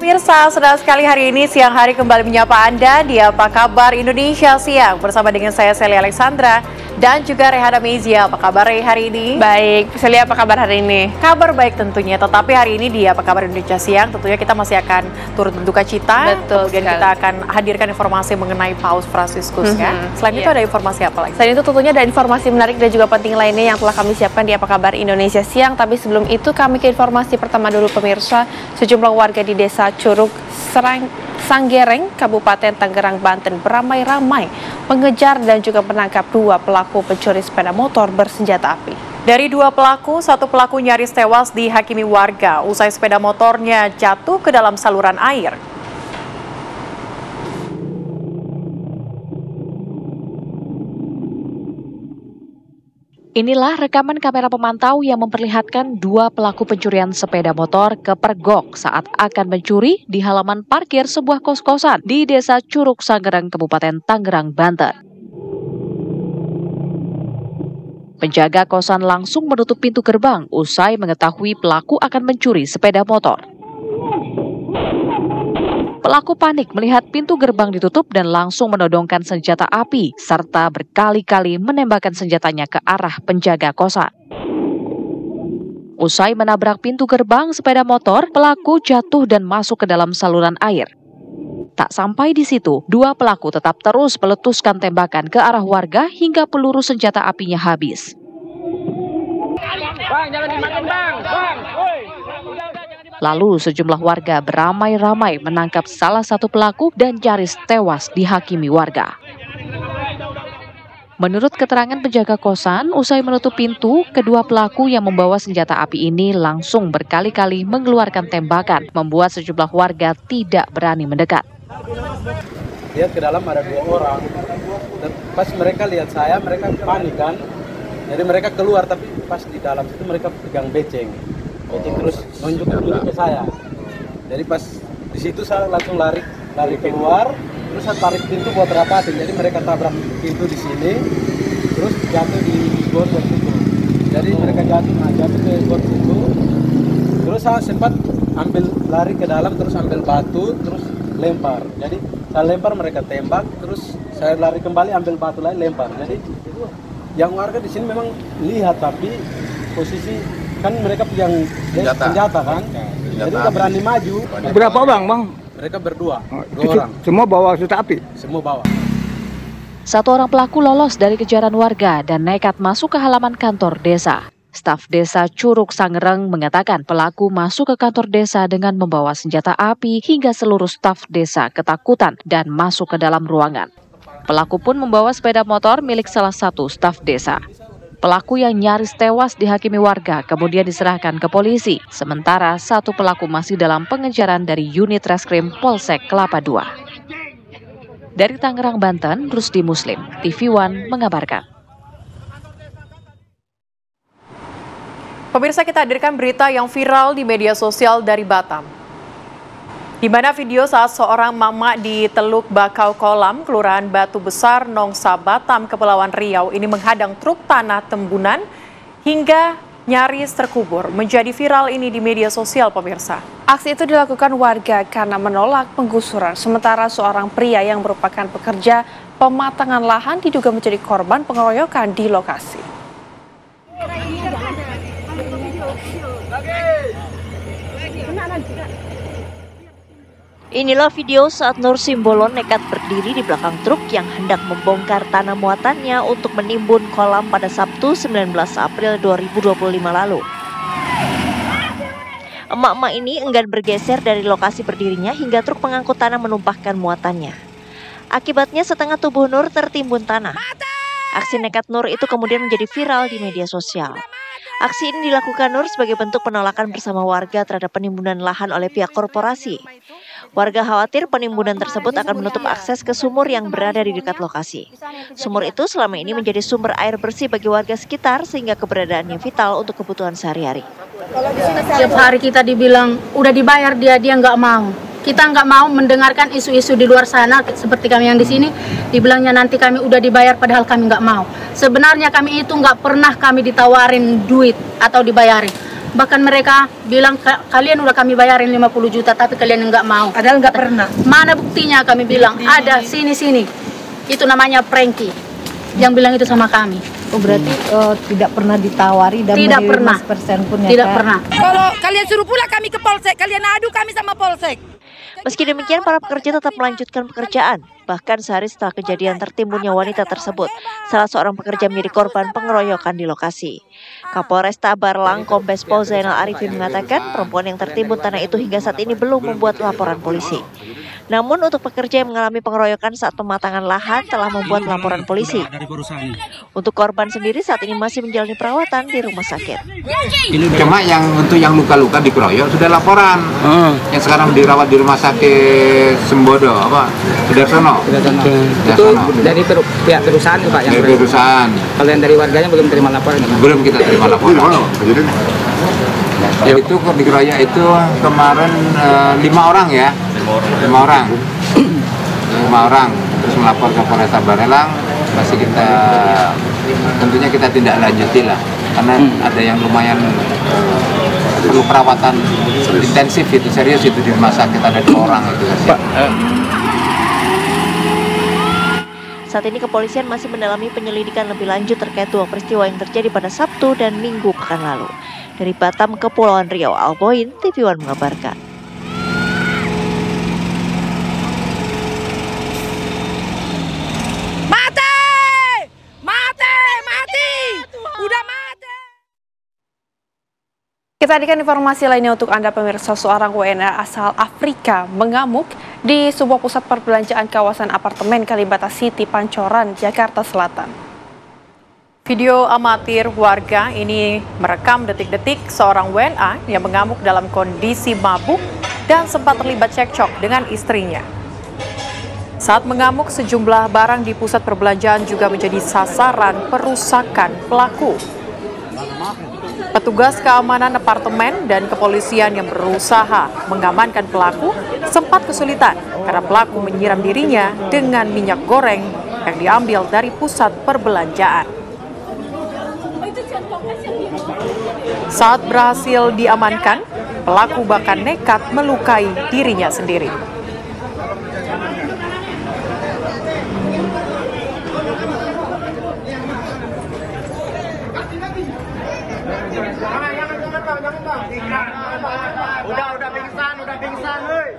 Pemirsa, senang sekali hari ini siang hari kembali menyapa Anda di Apa Kabar Indonesia Siang bersama dengan saya Sely Alexandra dan juga Rehana Mezia. Apa kabar hari ini? Baik, Sely, apa kabar hari ini? Kabar baik tentunya, tetapi hari ini di Apa Kabar Indonesia Siang tentunya kita masih akan turut berduka cita. Betul Kemudian sekali. kita akan hadirkan informasi mengenai Paus Fransiskus ya. Selain itu ada informasi apa lagi? Selain itu tentunya ada informasi menarik dan juga penting lainnya yang telah kami siapkan di Apa Kabar Indonesia Siang. Tapi sebelum itu kami ke informasi pertama dulu pemirsa. Sejumlah warga di Desa Curug Sanggereng, Kabupaten Tangerang, Banten beramai-ramai mengejar dan juga menangkap dua pelaku pencuri sepeda motor bersenjata api. Dari dua pelaku, satu pelaku nyaris tewas dihakimi warga usai sepeda motornya jatuh ke dalam saluran air. Inilah rekaman kamera pemantau yang memperlihatkan dua pelaku pencurian sepeda motor kepergok saat akan mencuri di halaman parkir sebuah kos-kosan di Desa Curug Sanggereng, Kabupaten Tangerang, Banten. Penjaga kosan langsung menutup pintu gerbang usai mengetahui pelaku akan mencuri sepeda motor. Pelaku panik melihat pintu gerbang ditutup dan langsung menodongkan senjata api serta berkali-kali menembakkan senjatanya ke arah penjaga kosan. Usai menabrak pintu gerbang sepeda motor, pelaku jatuh dan masuk ke dalam saluran air. Tak sampai di situ, dua pelaku tetap terus meletuskan tembakan ke arah warga hingga peluru senjata apinya habis. Bang, jangan dimakan bang. Lalu sejumlah warga beramai-ramai menangkap salah satu pelaku dan nyaris tewas dihakimi warga. Menurut keterangan penjaga kosan, usai menutup pintu, kedua pelaku yang membawa senjata api ini langsung berkali-kali mengeluarkan tembakan, membuat sejumlah warga tidak berani mendekat. Lihat ke dalam ada dua orang. Dan pas mereka lihat saya, mereka panik kan. Jadi mereka keluar, tapi pas di dalam itu mereka pegang beceng terus nunjuk ke saya. Jadi pas di situ saya langsung lari keluar, terus saya tarik pintu buat rapatin. Jadi mereka tabrak pintu di sini, terus jatuh di got situ. Jadi mereka jatuh ke got situ. Terus saya sempat lari ke dalam, terus ambil batu, terus lempar. Jadi saya lempar, mereka tembak, terus saya lari kembali ambil batu lagi lempar. Jadi yang warga di sini memang lihat, tapi posisi kan mereka pegang senjata kan, jadi nggak berani maju. Berapa bang? Mereka berdua, dua orang. Semua bawa senjata api? Semua bawa. Satu orang pelaku lolos dari kejaran warga dan nekat masuk ke halaman kantor desa. Staf Desa Curug Sanggereng mengatakan pelaku masuk ke kantor desa dengan membawa senjata api hingga seluruh staf desa ketakutan dan masuk ke dalam ruangan. Pelaku pun membawa sepeda motor milik salah satu staf desa. Pelaku yang nyaris tewas dihakimi warga kemudian diserahkan ke polisi. Sementara satu pelaku masih dalam pengejaran dari unit reskrim Polsek Kelapa II. Dari Tangerang, Banten, Rusdi Muslim, TV One mengabarkan. Pemirsa, kita hadirkan berita yang viral di media sosial dari Batam. Di mana video saat seorang mama di Teluk Bakau Kolam, Kelurahan Batu Besar, Nongsa, Batam, Kepulauan Riau ini menghadang truk tanah tembunan hingga nyaris terkubur. Menjadi viral ini di media sosial, pemirsa. Aksi itu dilakukan warga karena menolak penggusuran. Sementara seorang pria yang merupakan pekerja pematangan lahan diduga menjadi korban pengeroyokan di lokasi. Inilah video saat Nur Simbolon nekat berdiri di belakang truk yang hendak membongkar tanah muatannya untuk menimbun kolam pada Sabtu 19 April 2025 lalu. Emak-emak ini enggan bergeser dari lokasi berdirinya hingga truk pengangkut tanah menumpahkan muatannya. Akibatnya setengah tubuh Nur tertimbun tanah. Aksi nekat Nur itu kemudian menjadi viral di media sosial. Aksi ini dilakukan Nur sebagai bentuk penolakan bersama warga terhadap penimbunan lahan oleh pihak korporasi. Warga khawatir penimbunan tersebut akan menutup akses ke sumur yang berada di dekat lokasi. Sumur itu selama ini menjadi sumber air bersih bagi warga sekitar sehingga keberadaannya vital untuk kebutuhan sehari-hari. Tiap hari kita dibilang udah dibayar, dia nggak mau. Kita nggak mau mendengarkan isu-isu di luar sana seperti kami yang di sini dibilangnya nanti kami udah dibayar padahal kami nggak mau. Sebenarnya kami itu nggak pernah kami ditawarin duit atau dibayarin. Bahkan mereka bilang kalian udah kami bayarin 50 juta tapi kalian nggak mau. Padahal nggak pernah. Mana buktinya? Kami bilang ada sini. Itu namanya Frankie yang bilang itu sama kami. Oh berarti tidak pernah ditawari dan Tidak pernah. 5% pun ya? Tidak pernah. Kalau kalian suruh pula kami ke polsek, kalian adu kami sama polsek. Meski demikian, para pekerja tetap melanjutkan pekerjaan. Bahkan sehari setelah kejadian tertimbunnya wanita tersebut, salah seorang pekerja menjadi korban pengeroyokan di lokasi. Kapolresta Barlang Kombes Pol Zainal Arifin mengatakan perempuan yang tertimbun tanah itu hingga saat ini belum membuat laporan polisi. Namun untuk pekerja yang mengalami pengeroyokan saat pematangan lahan telah membuat laporan polisi. Untuk korban sendiri saat ini masih menjalani perawatan di rumah sakit. Cuma yang untuk yang luka-luka dikeroyok sudah laporan. Yang sekarang dirawat di rumah sakit Sembodo Sudarsono. Itu dari pihak perusahaan Pak yang dari perusahaan. Kalau yang dari warganya belum terima laporan Pak? Belum kita terima laporan. Ya itu dikeroyok itu kemarin 5 orang ya. 5 orang terus melapor ke Polresta Barelang, masih tentunya kita tindak lanjuti lah karena ada yang lumayan perlu perawatan intensif, itu serius, itu di rumah sakit ada 2 orang itu. Saat ini kepolisian masih mendalami penyelidikan lebih lanjut terkait 2 peristiwa yang terjadi pada Sabtu dan Minggu pekan lalu. Dari Batam, Kepulauan Riau, Alboin, TV One mengabarkan. Kita hadirkan informasi lainnya untuk Anda pemirsa. Seorang WNA asal Afrika mengamuk di sebuah pusat perbelanjaan kawasan apartemen Kalibata City, Pancoran, Jakarta Selatan. Video amatir warga ini merekam detik-detik seorang WNA yang mengamuk dalam kondisi mabuk dan sempat terlibat cekcok dengan istrinya. Saat mengamuk, sejumlah barang di pusat perbelanjaan juga menjadi sasaran perusakan pelaku. Petugas keamanan apartemen dan kepolisian yang berusaha mengamankan pelaku sempat kesulitan karena pelaku menyiram dirinya dengan minyak goreng yang diambil dari pusat perbelanjaan. Saat berhasil diamankan, pelaku bahkan nekat melukai dirinya sendiri. Udah pingsan, hei.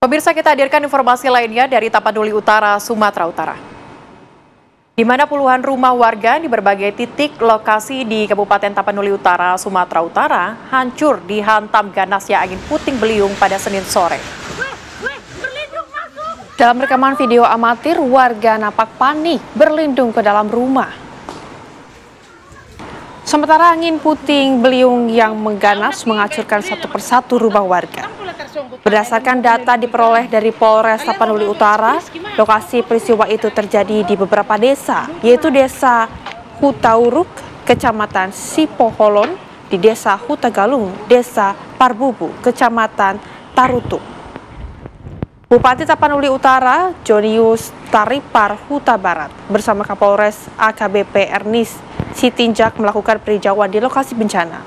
Pemirsa, kita hadirkan informasi lainnya dari Tapanuli Utara, Sumatera Utara. Di mana puluhan rumah warga di berbagai titik lokasi di Kabupaten Tapanuli Utara, Sumatera Utara, hancur dihantam ganasnya angin puting beliung pada Senin sore. Dalam rekaman video amatir, warga nampak panik berlindung ke dalam rumah. Sementara angin puting beliung yang mengganas menghancurkan satu persatu rumah warga. Berdasarkan data diperoleh dari Polres Tapanuli Utara, lokasi peristiwa itu terjadi di beberapa desa, yaitu Desa Hutauruk, Kecamatan Sipoholon, di Desa Hutagalung, Desa Parbubu, Kecamatan Tarutuk. Bupati Tapanuli Utara, Jonius Taripar Huta Barat, bersama Kapolres AKBP Ernest Sitinjak melakukan peninjauan di lokasi bencana.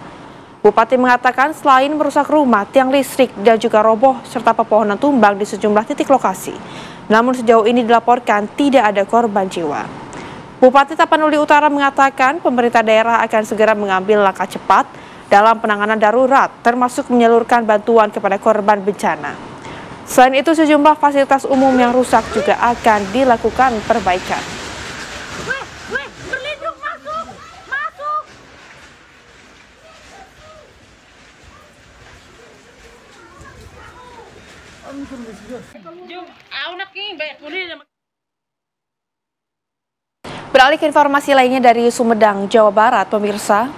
Bupati mengatakan selain merusak rumah, tiang listrik dan juga roboh serta pepohonan tumbang di sejumlah titik lokasi. Namun sejauh ini dilaporkan tidak ada korban jiwa. Bupati Tapanuli Utara mengatakan pemerintah daerah akan segera mengambil langkah cepat dalam penanganan darurat, termasuk menyalurkan bantuan kepada korban bencana. Selain itu, sejumlah fasilitas umum yang rusak juga akan dilakukan perbaikan. Beralih ke informasi lainnya dari Sumedang, Jawa Barat, pemirsa.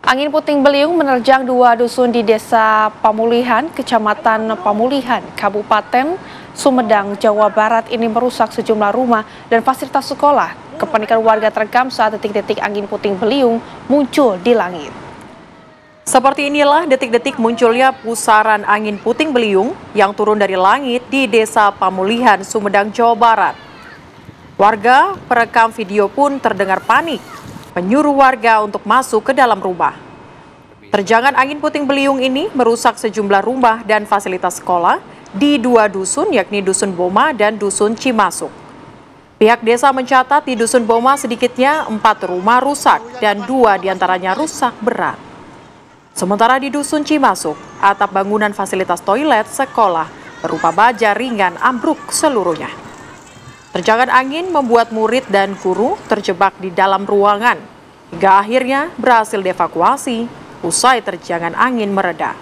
Angin puting beliung menerjang 2 dusun di Desa Pamulihan, Kecamatan Pamulihan, Kabupaten Sumedang, Jawa Barat ini merusak sejumlah rumah dan fasilitas sekolah. Kepanikan warga terekam saat detik-detik angin puting beliung muncul di langit. Seperti inilah detik-detik munculnya pusaran angin puting beliung yang turun dari langit di Desa Pamulihan, Sumedang, Jawa Barat. Warga perekam video pun terdengar panik, menyuruh warga untuk masuk ke dalam rumah. Terjangan angin puting beliung ini merusak sejumlah rumah dan fasilitas sekolah di 2 dusun, yakni Dusun Boma dan Dusun Cimasuk. Pihak desa mencatat di Dusun Boma sedikitnya 4 rumah rusak dan 2 diantaranya rusak berat. Sementara di Dusun Cimasuk, atap bangunan fasilitas toilet sekolah berupa baja ringan ambruk seluruhnya. Terjangan angin membuat murid dan guru terjebak di dalam ruangan, hingga akhirnya berhasil dievakuasi usai terjangan angin mereda.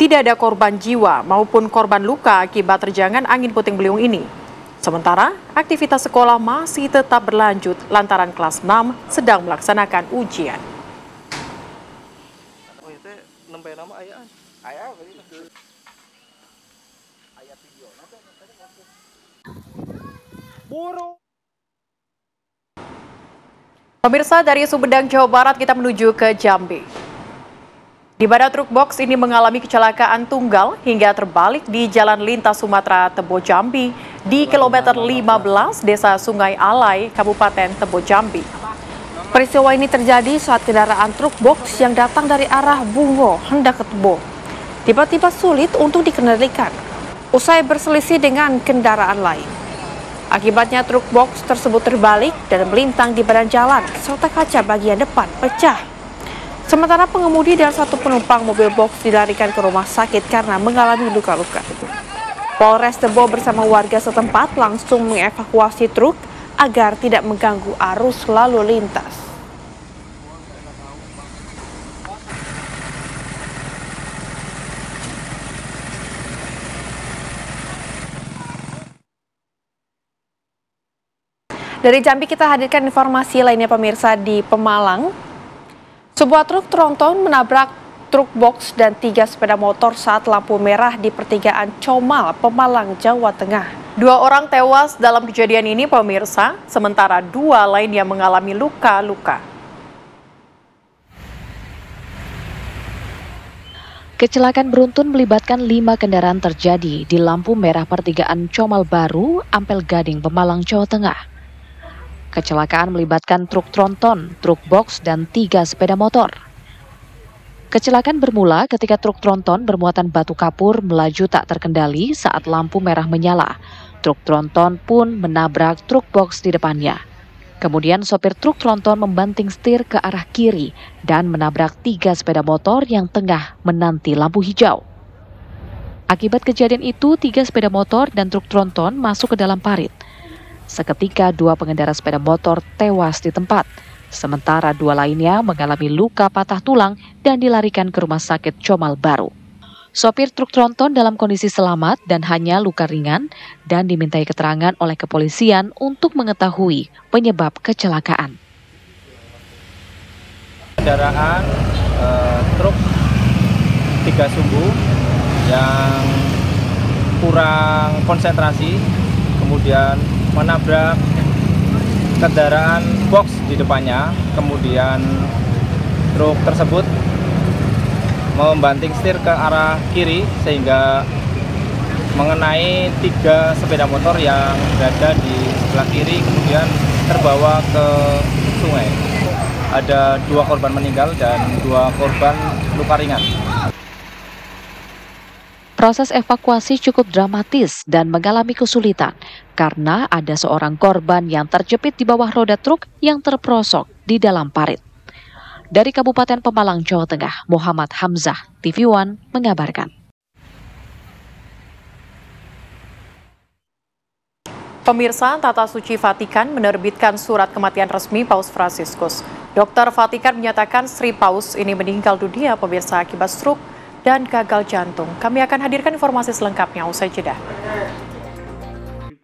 Tidak ada korban jiwa maupun korban luka akibat terjangan angin puting beliung ini. Sementara, aktivitas sekolah masih tetap berlanjut lantaran kelas 6 sedang melaksanakan ujian. Pemirsa, dari Sumedang, Jawa Barat kita menuju ke Jambi. Di mana truk box ini mengalami kecelakaan tunggal hingga terbalik di Jalan Lintas Sumatera Tebo Jambi di kilometer 15 Desa Sungai Alai, Kabupaten Tebo Jambi. Peristiwa ini terjadi saat kendaraan truk box yang datang dari arah Bungo hendak ke Tebo tiba-tiba sulit untuk dikendalikan usai berselisih dengan kendaraan lain. Akibatnya truk box tersebut terbalik dan melintang di badan jalan serta kaca bagian depan pecah. Sementara pengemudi dan 1 penumpang mobil box dilarikan ke rumah sakit karena mengalami luka-luka. Polres Tebo bersama warga setempat langsung mengevakuasi truk agar tidak mengganggu arus lalu lintas. Dari Jambi kita hadirkan informasi lainnya pemirsa di Pemalang. Sebuah truk tronton menabrak truk box dan 3 sepeda motor saat lampu merah di pertigaan Comal, Pemalang, Jawa Tengah. 2 orang tewas dalam kejadian ini pemirsa, sementara 2 lainnya mengalami luka-luka. Kecelakaan beruntun melibatkan 5 kendaraan terjadi di lampu merah pertigaan Comal Baru, Ampel Gading, Pemalang, Jawa Tengah. Kecelakaan melibatkan truk tronton, truk box, dan 3 sepeda motor. Kecelakaan bermula ketika truk tronton bermuatan batu kapur melaju tak terkendali saat lampu merah menyala. Truk tronton pun menabrak truk box di depannya. Kemudian sopir truk tronton membanting setir ke arah kiri dan menabrak 3 sepeda motor yang tengah menanti lampu hijau. Akibat kejadian itu, 3 sepeda motor dan truk tronton masuk ke dalam parit. Seketika 2 pengendara sepeda motor tewas di tempat, sementara 2 lainnya mengalami luka patah tulang dan dilarikan ke rumah sakit Comal Baru. Sopir truk tronton dalam kondisi selamat dan hanya luka ringan dan dimintai keterangan oleh kepolisian untuk mengetahui penyebab kecelakaan. Kendaraan truk 3 sumbu yang kurang konsentrasi, kemudian menabrak kendaraan box di depannya, kemudian truk tersebut membanting setir ke arah kiri sehingga mengenai 3 sepeda motor yang berada di sebelah kiri, kemudian terbawa ke sungai. Ada 2 korban meninggal dan 2 korban luka ringan. Proses evakuasi cukup dramatis dan mengalami kesulitan karena ada seorang korban yang terjepit di bawah roda truk yang terperosok di dalam parit. Dari Kabupaten Pemalang, Jawa Tengah, Muhammad Hamzah, TV One mengabarkan. Pemirsa, Tata Suci Vatikan menerbitkan surat kematian resmi Paus Fransiskus. Dokter Vatikan menyatakan Sri Paus ini meninggal dunia pemirsa akibat stroke dan gagal jantung. Kami akan hadirkan informasi selengkapnya usai jeda.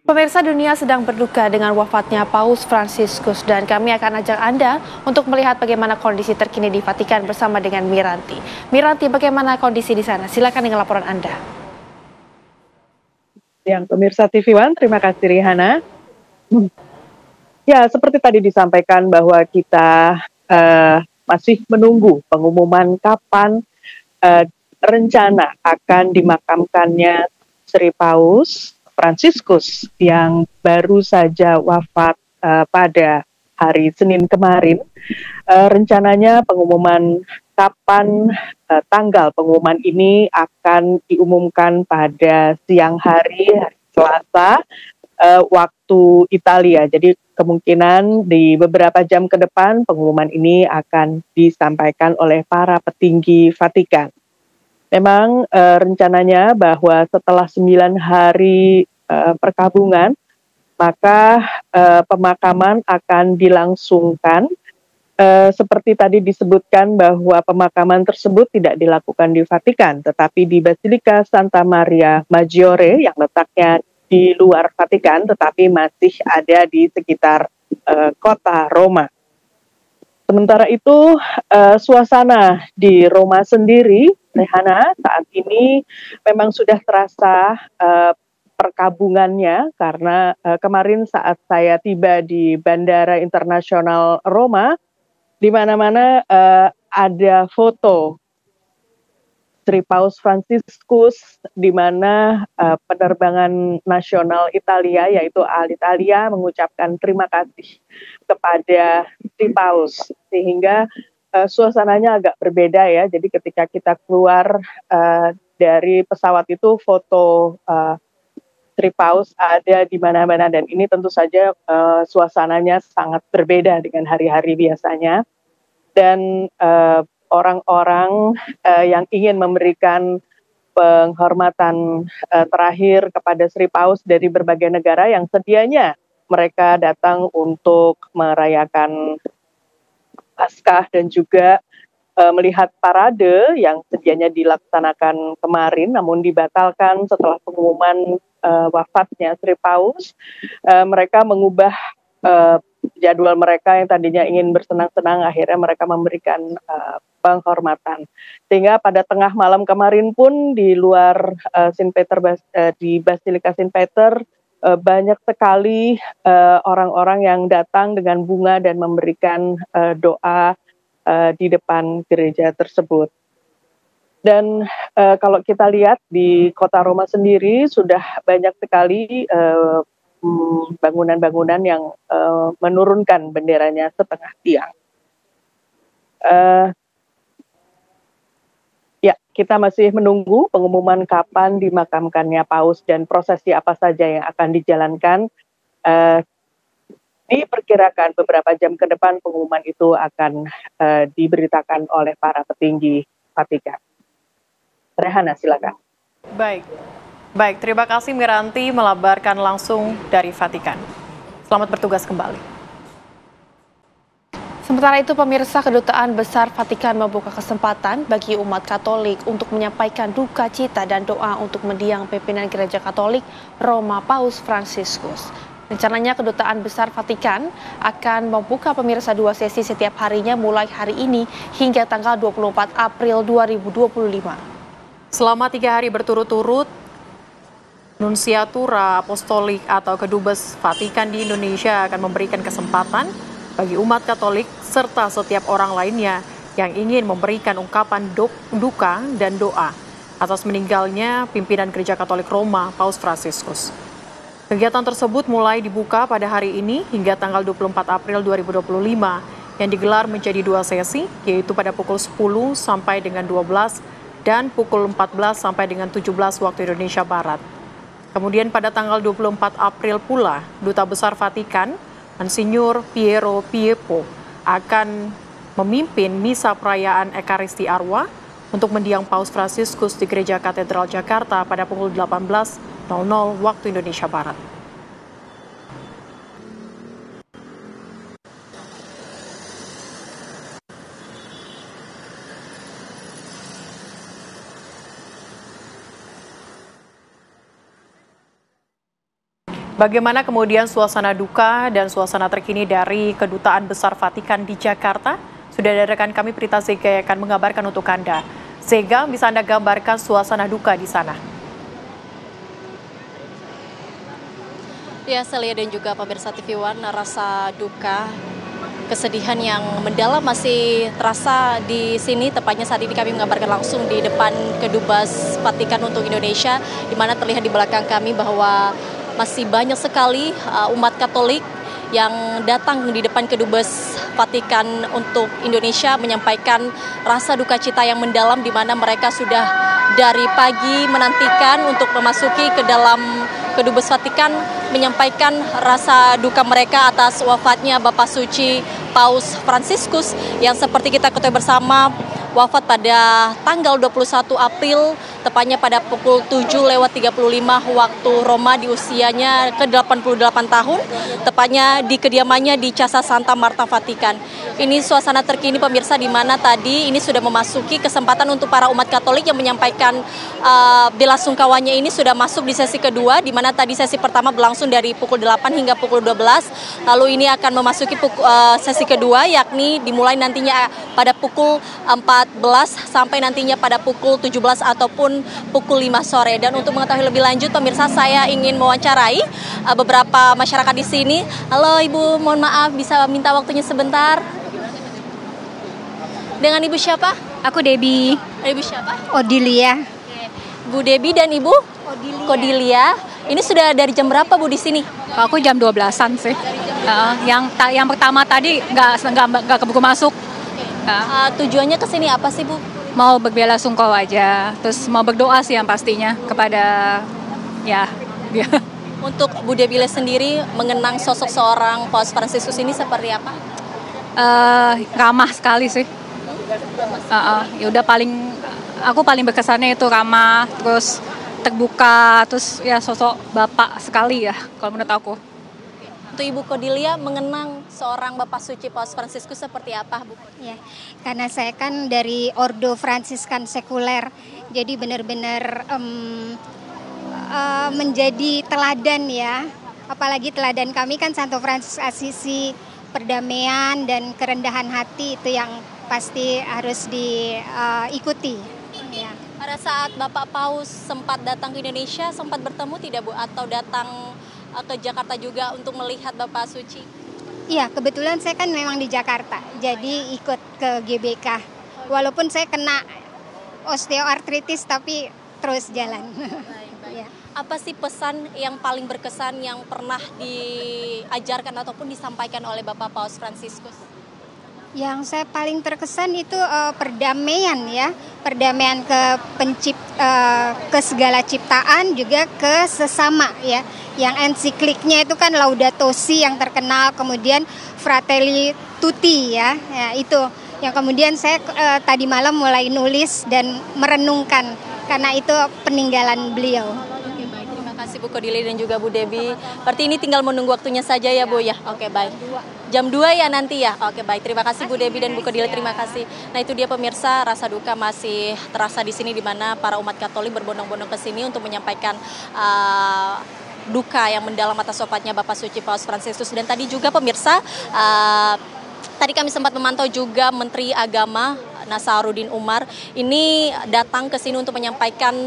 Pemirsa, dunia sedang berduka dengan wafatnya Paus Fransiskus dan kami akan ajak Anda untuk melihat bagaimana kondisi terkini di Vatikan bersama dengan Miranti. Miranti, bagaimana kondisi di sana? Silakan dengan laporan Anda. Yang pemirsa TV One, terima kasih Rihana. Ya, seperti tadi disampaikan bahwa kita masih menunggu pengumuman kapan rencana akan dimakamkannya Sri Paus Fransiskus yang baru saja wafat pada hari Senin kemarin. Rencananya pengumuman kapan tanggal pengumuman ini akan diumumkan pada siang hari Selasa waktu Italia. Jadi kemungkinan di beberapa jam ke depan pengumuman ini akan disampaikan oleh para petinggi Vatikan. Memang rencananya bahwa setelah 9 hari perkabungan, maka pemakaman akan dilangsungkan. Seperti tadi disebutkan bahwa pemakaman tersebut tidak dilakukan di Vatikan, tetapi di Basilika Santa Maria Maggiore yang letaknya di luar Vatikan, tetapi masih ada di sekitar kota Roma. Sementara itu, suasana di Roma sendiri, Rehana, saat ini memang sudah terasa perkabungannya, karena kemarin saat saya tiba di Bandara Internasional Roma, di mana-mana ada foto Sri Paus Fransiskus, di mana penerbangan nasional Italia, yaitu Alitalia, mengucapkan terima kasih kepada Sri Paus, sehingga suasananya agak berbeda ya. Jadi ketika kita keluar dari pesawat itu, foto Sri Paus ada di mana-mana, dan ini tentu saja suasananya sangat berbeda dengan hari-hari biasanya. Dan orang-orang yang ingin memberikan penghormatan terakhir kepada Sri Paus dari berbagai negara yang sedianya mereka datang untuk merayakan Paskah dan juga melihat parade yang sedianya dilaksanakan kemarin namun dibatalkan setelah pengumuman wafatnya Sri Paus. Mereka mengubah jadwal mereka yang tadinya ingin bersenang-senang, akhirnya mereka memberikan penghormatan. Sehingga pada tengah malam kemarin pun di luar di Basilika Saint Peter banyak sekali orang-orang yang datang dengan bunga dan memberikan doa di depan gereja tersebut. Dan kalau kita lihat di kota Roma sendiri sudah banyak sekali bangunan-bangunan yang menurunkan benderanya setengah tiang. Ya, kita masih menunggu pengumuman kapan dimakamkannya Paus dan prosesi apa saja yang akan dijalankan. Diperkirakan beberapa jam ke depan pengumuman itu akan diberitakan oleh para petinggi Vatikan. Rehana, silakan. Baik, terima kasih Miranti melabarkan langsung dari Vatikan. Selamat bertugas kembali. Sementara itu, pemirsa, Kedutaan Besar Vatikan membuka kesempatan bagi umat Katolik untuk menyampaikan duka cita dan doa untuk mendiang pimpinan Gereja Katolik Roma Paus Fransiskus. Rencananya Kedutaan Besar Vatikan akan membuka pemirsa 2 sesi setiap harinya mulai hari ini hingga tanggal 24 April 2025. Selama 3 hari berturut-turut, Nunsiatura Apostolik atau Kedubes Vatikan di Indonesia akan memberikan kesempatan bagi umat Katolik serta setiap orang lainnya yang ingin memberikan ungkapan duka dan doa atas meninggalnya pimpinan Gereja Katolik Roma, Paus Fransiskus. Kegiatan tersebut mulai dibuka pada hari ini hingga tanggal 24 April 2025 yang digelar menjadi 2 sesi, yaitu pada pukul 10 sampai dengan 12 dan pukul 14 sampai dengan 17 waktu Indonesia Barat. Kemudian pada tanggal 24 April pula, Duta Besar Vatikan, Monsinyur Piero Piepo, akan memimpin misa perayaan Ekaristi Arwah untuk mendiang Paus Fransiskus di Gereja Katedral Jakarta pada pukul 18.00 waktu Indonesia Barat. Bagaimana kemudian suasana duka dan suasana terkini dari Kedutaan Besar Vatikan di Jakarta? Sudah ada rekan kami Prita Zega yang akan mengabarkan untuk Anda. Zega, bisa Anda gambarkan suasana duka di sana? Ya, Celia dan juga pemirsa TV One, rasa duka kesedihan yang mendalam masih terasa di sini. Tepatnya saat ini kami mengabarkan langsung di depan Kedubes Vatikan untuk Indonesia, di mana terlihat di belakang kami bahwa masih banyak sekali umat Katolik yang datang di depan Kedubes Vatikan untuk Indonesia menyampaikan rasa duka cita yang mendalam, di mana mereka sudah dari pagi menantikan untuk memasuki ke dalam Kedubes Vatikan menyampaikan rasa duka mereka atas wafatnya Bapak Suci Paus Fransiskus yang seperti kita ketahui bersama wafat pada tanggal 21 April, tepatnya pada pukul 7:35 waktu Roma di usianya ke-88 tahun, tepatnya di kediamannya di Casa Santa Marta Vatikan. Ini suasana terkini pemirsa, di mana tadi ini sudah memasuki kesempatan untuk para umat Katolik yang menyampaikan bela sungkawanya ini sudah masuk di sesi kedua, di mana tadi sesi pertama berlangsung dari pukul 8 hingga pukul 12. Lalu ini akan memasuki sesi kedua, yakni dimulai nantinya pada pukul 14 sampai nantinya pada pukul 17 ataupun pukul 5 sore. Dan untuk mengetahui lebih lanjut pemirsa, saya ingin mewawancarai beberapa masyarakat di sini. Halo Ibu, mohon maaf bisa minta waktunya sebentar. Dengan Ibu siapa? Aku Debbie. Ibu siapa? Odilia. Bu Debbie dan Ibu? Odilia. Ini sudah dari jam berapa Bu di sini? Aku jam 12-an sih. Yang pertama tadi nggak keburu masuk. Tujuannya ke sini apa sih Bu? Mau berbela sungkawa aja, terus mau berdoa sih yang pastinya kepada ya. Untuk Bu Debbie sendiri mengenang sosok seorang Paus Fransiskus ini seperti apa? Ramah sekali sih. Ya udah aku paling berkesannya itu ramah, terus terbuka, terus ya sosok bapak sekali ya kalau menurut aku. Untuk Ibu Cordelia mengenang seorang Bapak Suci Paus Fransiskus seperti apa Bu? Ya, karena saya kan dari Ordo Fransiskan sekuler, jadi benar-benar menjadi teladan ya. Apalagi teladan kami kan Santo Fransiskus Assisi, perdamaian dan kerendahan hati itu yang pasti harus diikuti. Ya. Pada saat Bapak Paus sempat datang ke Indonesia, sempat bertemu tidak Bu? Atau datang ke Jakarta juga untuk melihat Bapak Suci? Iya, kebetulan saya kan memang di Jakarta, jadi ikut ke GBK. Walaupun saya kena osteoartritis tapi terus jalan. Ya. Apa sih pesan yang paling berkesan yang pernah diajarkan ataupun disampaikan oleh Bapak Paus Fransiskus? Yang saya paling terkesan itu perdamaian ya, perdamaian ke segala ciptaan juga ke sesama ya. Yang ensikliknya itu kan Laudato Si yang terkenal, kemudian Fratelli Tutti ya itu. Yang kemudian saya tadi malam mulai nulis dan merenungkan karena itu peninggalan beliau. Terima kasih Bu Cordelia dan juga Bu Debbie. Berarti ini tinggal menunggu waktunya saja ya Bu ya. Oke baik. Jam 2 ya nanti ya. Oke baik. Terima kasih Bu Debbie dan Bu Cordelia. Terima kasih. Nah itu dia pemirsa, rasa duka masih terasa di sini, di mana para umat Katolik berbondong-bondong ke sini untuk menyampaikan duka yang mendalam atas wafatnya Bapak Suci Paus Fransiskus. Dan tadi juga pemirsa, tadi kami sempat memantau juga Menteri Agama Nasaruddin Umar ini datang ke sini untuk menyampaikan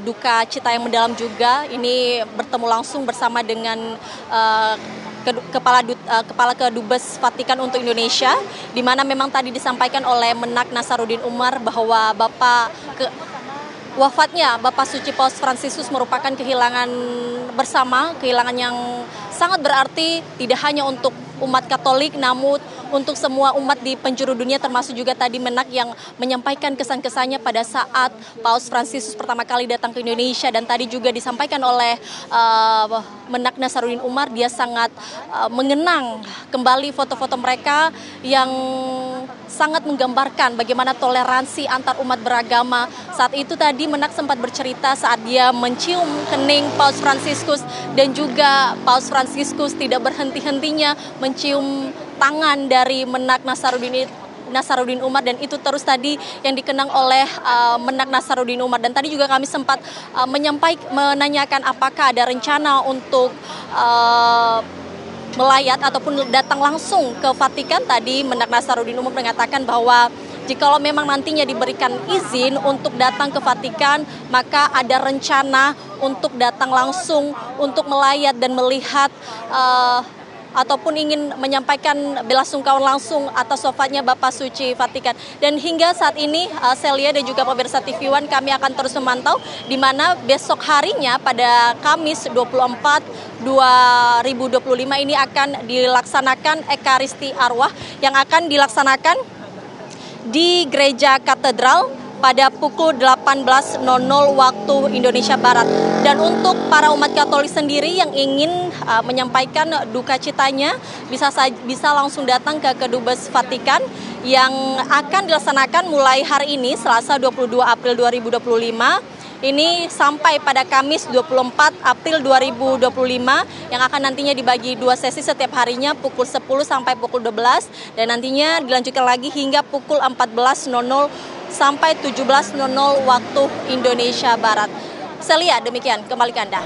duka cita yang mendalam juga. Ini bertemu langsung bersama dengan Kepala Kedubes Vatikan untuk Indonesia, di mana memang tadi disampaikan oleh Menak Nasaruddin Umar bahwa wafatnya Bapak Suci Paus Fransiskus merupakan kehilangan bersama, kehilangan yang sangat berarti tidak hanya untuk umat Katolik, namun untuk semua umat di penjuru dunia, termasuk juga tadi Menak yang menyampaikan kesan-kesannya pada saat Paus Fransiskus pertama kali datang ke Indonesia. Dan tadi juga disampaikan oleh Menak Nasaruddin Umar, dia sangat mengenang kembali foto-foto mereka yang sangat menggambarkan bagaimana toleransi antar umat beragama. Saat itu tadi Menak sempat bercerita saat dia mencium kening Paus Fransiskus, dan juga Paus Fransiskus tidak berhenti-hentinya mencium tangan dari Menak Nasaruddin Umar, dan itu terus tadi yang dikenang oleh Menak Nasaruddin Umar. Dan tadi juga kami sempat menanyakan apakah ada rencana untuk melayat ataupun datang langsung ke Vatikan. Tadi Menak Nasaruddin Umar mengatakan bahwa jikalau memang nantinya diberikan izin untuk datang ke Vatikan, maka ada rencana untuk datang langsung untuk melayat dan melihat ataupun ingin menyampaikan belasungkawa langsung atas wafatnya Bapak Suci Vatikan. Dan hingga saat ini Celia dan juga pemirsa TV One, kami akan terus memantau di mana besok harinya pada Kamis 24 2025 ini akan dilaksanakan Ekaristi Arwah yang akan dilaksanakan di Gereja Katedral pada pukul 18.00 waktu Indonesia Barat. Dan untuk para umat Katolik sendiri yang ingin menyampaikan duka citanya bisa langsung datang ke Kedubes Vatikan yang akan dilaksanakan mulai hari ini Selasa 22 April 2025. Ini sampai pada Kamis 24 April 2025 yang akan nantinya dibagi 2 sesi setiap harinya pukul 10 sampai pukul 12 dan nantinya dilanjutkan lagi hingga pukul 14.00 sampai 17.00 waktu Indonesia Barat. Celia, demikian, kembali ke Anda.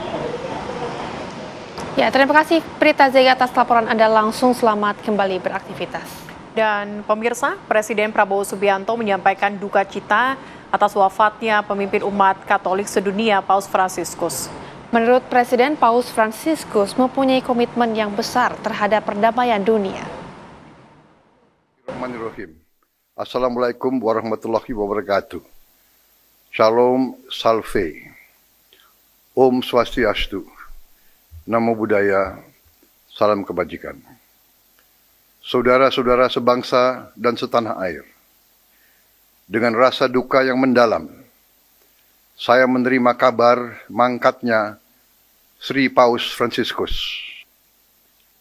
Ya, terima kasih Prita Zega atas laporan Anda langsung. Selamat kembali beraktivitas. Dan pemirsa, Presiden Prabowo Subianto menyampaikan duka cita atas wafatnya pemimpin umat Katolik sedunia Paus Fransiskus. Menurut Presiden, Paus Fransiskus mempunyai komitmen yang besar terhadap perdamaian dunia. Bismillahirrahmanirrahim. Assalamualaikum warahmatullahi wabarakatuh. Shalom, salve. Om Swastiastu. Namo Buddhaya. Salam kebajikan. Saudara-saudara sebangsa dan setanah air. Dengan rasa duka yang mendalam, saya menerima kabar mangkatnya Sri Paus Fransiskus.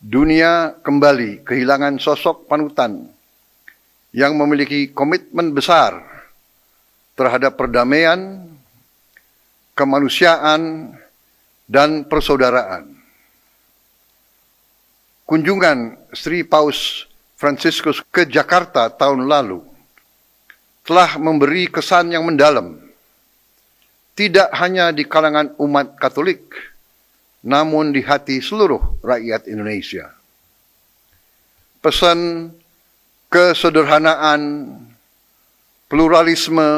Dunia kembali kehilangan sosok panutan yang memiliki komitmen besar terhadap perdamaian, kemanusiaan, dan persaudaraan. Kunjungan Sri Paus Fransiskus ke Jakarta tahun lalu telah memberi kesan yang mendalam, tidak hanya di kalangan umat Katolik, namun di hati seluruh rakyat Indonesia. Pesan kesederhanaan, pluralisme,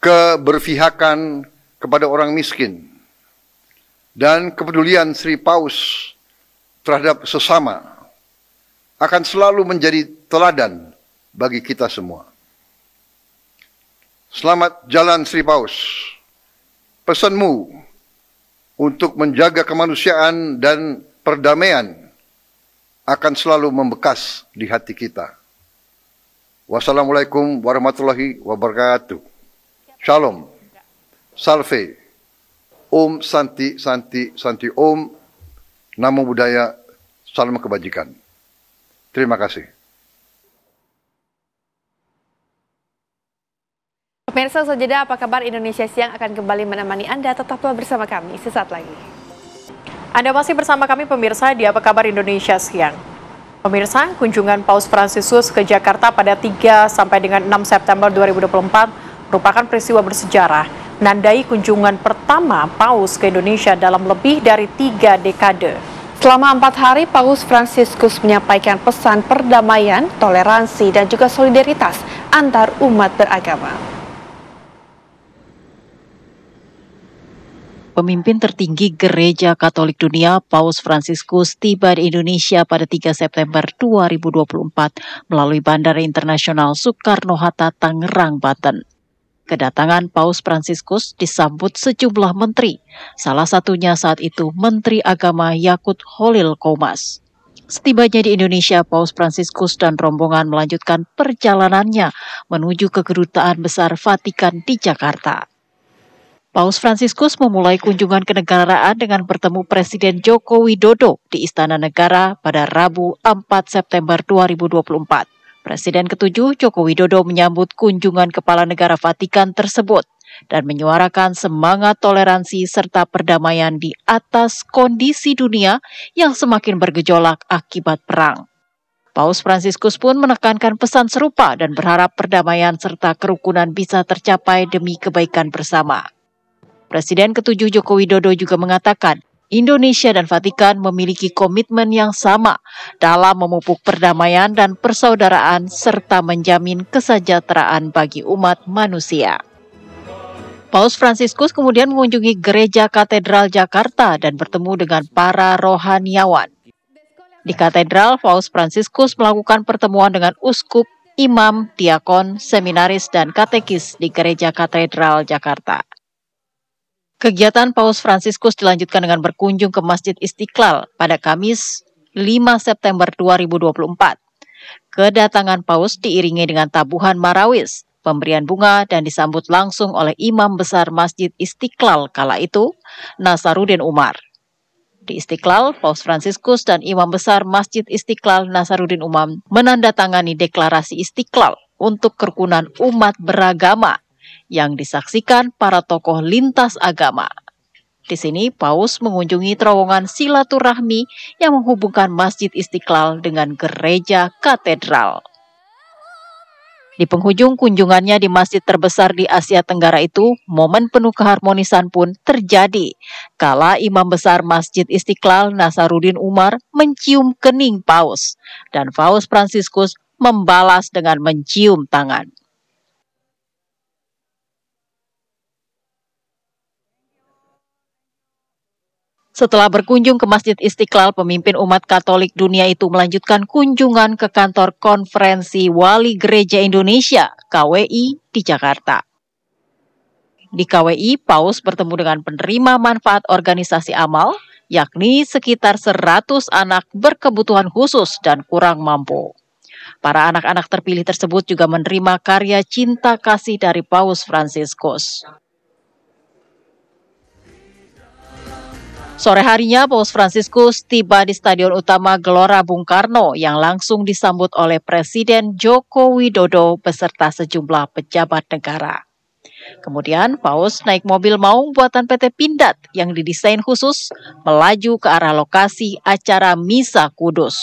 keberpihakan kepada orang miskin, dan kepedulian Sri Paus terhadap sesama akan selalu menjadi teladan bagi kita semua. Selamat jalan Sri Paus. Pesanmu untuk menjaga kemanusiaan dan perdamaian akan selalu membekas di hati kita. Wassalamualaikum warahmatullahi wabarakatuh. Shalom. Salve. Om Santi Santi Santi Om. Namo Buddhaya. Salam kebajikan. Terima kasih. Pemirsa Sejeda, apa kabar? Indonesia Siang akan kembali menemani Anda. Tetaplah bersama kami sesaat lagi. Anda masih bersama kami pemirsa di Apa Kabar Indonesia Siang. Pemirsa, kunjungan Paus Fransiskus ke Jakarta pada 3 sampai dengan 6 September 2024 merupakan peristiwa bersejarah, menandai kunjungan pertama Paus ke Indonesia dalam lebih dari 3 dekade. Selama 4 hari, Paus Fransiskus menyampaikan pesan perdamaian, toleransi, dan juga solidaritas antar umat beragama. Pemimpin tertinggi Gereja Katolik Dunia, Paus Fransiskus, tiba di Indonesia pada 3 September 2024 melalui Bandara Internasional Soekarno-Hatta, Tangerang, Banten. Kedatangan Paus Fransiskus disambut sejumlah menteri, salah satunya saat itu Menteri Agama Yakut Khalil Qomas. Setibanya di Indonesia, Paus Fransiskus dan rombongan melanjutkan perjalanannya menuju ke Kedutaan Besar Vatikan di Jakarta. Paus Fransiskus memulai kunjungan kenegaraan dengan bertemu Presiden Joko Widodo di Istana Negara pada Rabu 4 September 2024. Presiden ke-7 Joko Widodo menyambut kunjungan Kepala Negara Vatikan tersebut dan menyuarakan semangat toleransi serta perdamaian di atas kondisi dunia yang semakin bergejolak akibat perang. Paus Fransiskus pun menekankan pesan serupa dan berharap perdamaian serta kerukunan bisa tercapai demi kebaikan bersama. Presiden ke-7 Joko Widodo juga mengatakan, Indonesia dan Vatikan memiliki komitmen yang sama dalam memupuk perdamaian dan persaudaraan serta menjamin kesejahteraan bagi umat manusia. Paus Fransiskus kemudian mengunjungi Gereja Katedral Jakarta dan bertemu dengan para rohaniawan. Di katedral, Paus Fransiskus melakukan pertemuan dengan uskup, imam, diakon, seminaris, dan katekis di Gereja Katedral Jakarta. Kegiatan Paus Fransiskus dilanjutkan dengan berkunjung ke Masjid Istiqlal pada Kamis 5 September 2024. Kedatangan Paus diiringi dengan tabuhan marawis, pemberian bunga, dan disambut langsung oleh Imam Besar Masjid Istiqlal kala itu, Nasaruddin Umar. Di Istiqlal, Paus Fransiskus dan Imam Besar Masjid Istiqlal Nasaruddin Umar menandatangani deklarasi Istiqlal untuk kerukunan umat beragama yang disaksikan para tokoh lintas agama. Di sini, Paus mengunjungi terowongan silaturahmi yang menghubungkan Masjid Istiqlal dengan gereja katedral. Di penghujung kunjungannya di masjid terbesar di Asia Tenggara itu, momen penuh keharmonisan pun terjadi kala Imam Besar Masjid Istiqlal Nasaruddin Umar mencium kening Paus, dan Paus Fransiskus membalas dengan mencium tangan. Setelah berkunjung ke Masjid Istiqlal, pemimpin umat Katolik dunia itu melanjutkan kunjungan ke kantor Konferensi Wali Gereja Indonesia, KWI, di Jakarta. Di KWI, Paus bertemu dengan penerima manfaat organisasi amal, yakni sekitar 100 anak berkebutuhan khusus dan kurang mampu. Para anak-anak terpilih tersebut juga menerima karya cinta kasih dari Paus Fransiskus. Sore harinya, Paus Fransiskus tiba di Stadion Utama Gelora Bung Karno yang langsung disambut oleh Presiden Joko Widodo beserta sejumlah pejabat negara. Kemudian, Paus naik mobil maung buatan PT Pindad yang didesain khusus melaju ke arah lokasi acara Misa Kudus.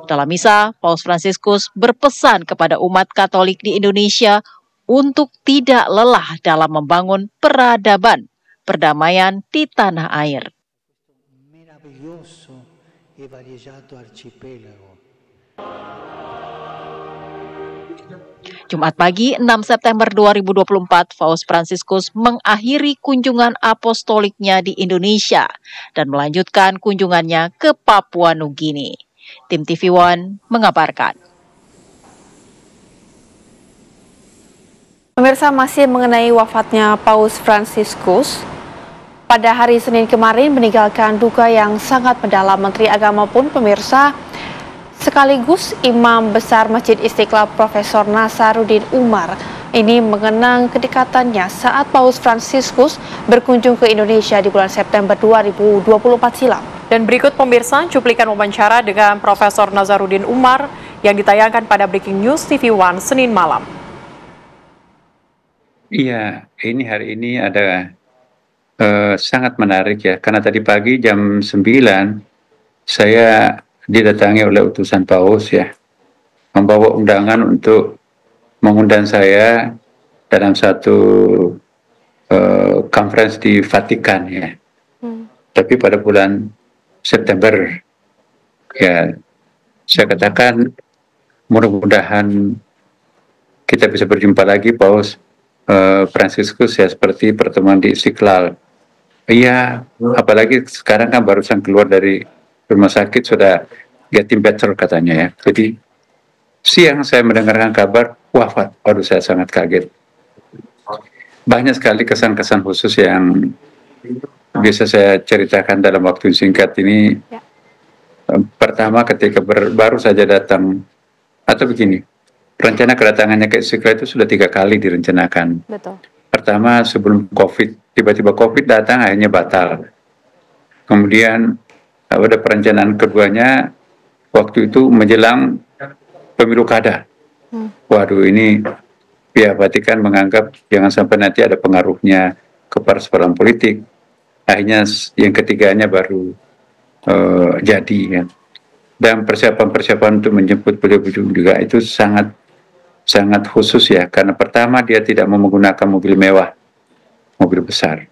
Dalam misa, Paus Fransiskus berpesan kepada umat Katolik di Indonesia untuk tidak lelah dalam membangun peradaban, perdamaian di tanah air. Jumat pagi 6 September 2024, Paus Fransiskus mengakhiri kunjungan apostoliknya di Indonesia dan melanjutkan kunjungannya ke Papua Nugini. Tim TV One mengabarkan. Pemirsa, masih mengenai wafatnya Paus Fransiskus, pada hari Senin kemarin meninggalkan duka yang sangat mendalam. Menteri Agama pun, pemirsa, sekaligus Imam Besar Masjid Istiqlal Profesor Nasaruddin Umar ini mengenang kedekatannya saat Paus Fransiskus berkunjung ke Indonesia di bulan September 2024 silam. Dan berikut, pemirsa, cuplikan wawancara dengan Profesor Nasaruddin Umar yang ditayangkan pada Breaking News TV One Senin malam. Iya, hari ini ada sangat menarik ya, karena tadi pagi jam 9 saya didatangi oleh utusan Paus ya, membawa undangan untuk mengundang saya dalam satu conference di Vatikan ya. Tapi pada bulan September ya, saya katakan mudah-mudahan kita bisa berjumpa lagi Paus Fransiskus ya, seperti pertemuan di Istiqlal. Iya, apalagi sekarang kan barusan keluar dari rumah sakit, sudah getting better katanya ya. Jadi siang saya mendengarkan kabar wafat. Waduh, saya sangat kaget. Banyak sekali kesan-kesan khusus yang bisa saya ceritakan dalam waktu singkat ini. Pertama, ketika baru saja datang, atau begini, rencana kedatangannya ke Istiqlal itu sudah 3 kali direncanakan. Betul. Pertama sebelum COVID, tiba-tiba COVID datang, akhirnya batal. Kemudian ada perencanaan keduanya waktu itu menjelang pemilu kada. Waduh, ini pihak Vatikan menganggap jangan sampai nanti ada pengaruhnya ke persoalan politik. Akhirnya yang ketiganya baru jadi ya. Dan persiapan-persiapan untuk menjemput beliau juga itu sangat khusus ya, karena pertama dia tidak mau menggunakan mobil mewah, mobil besar.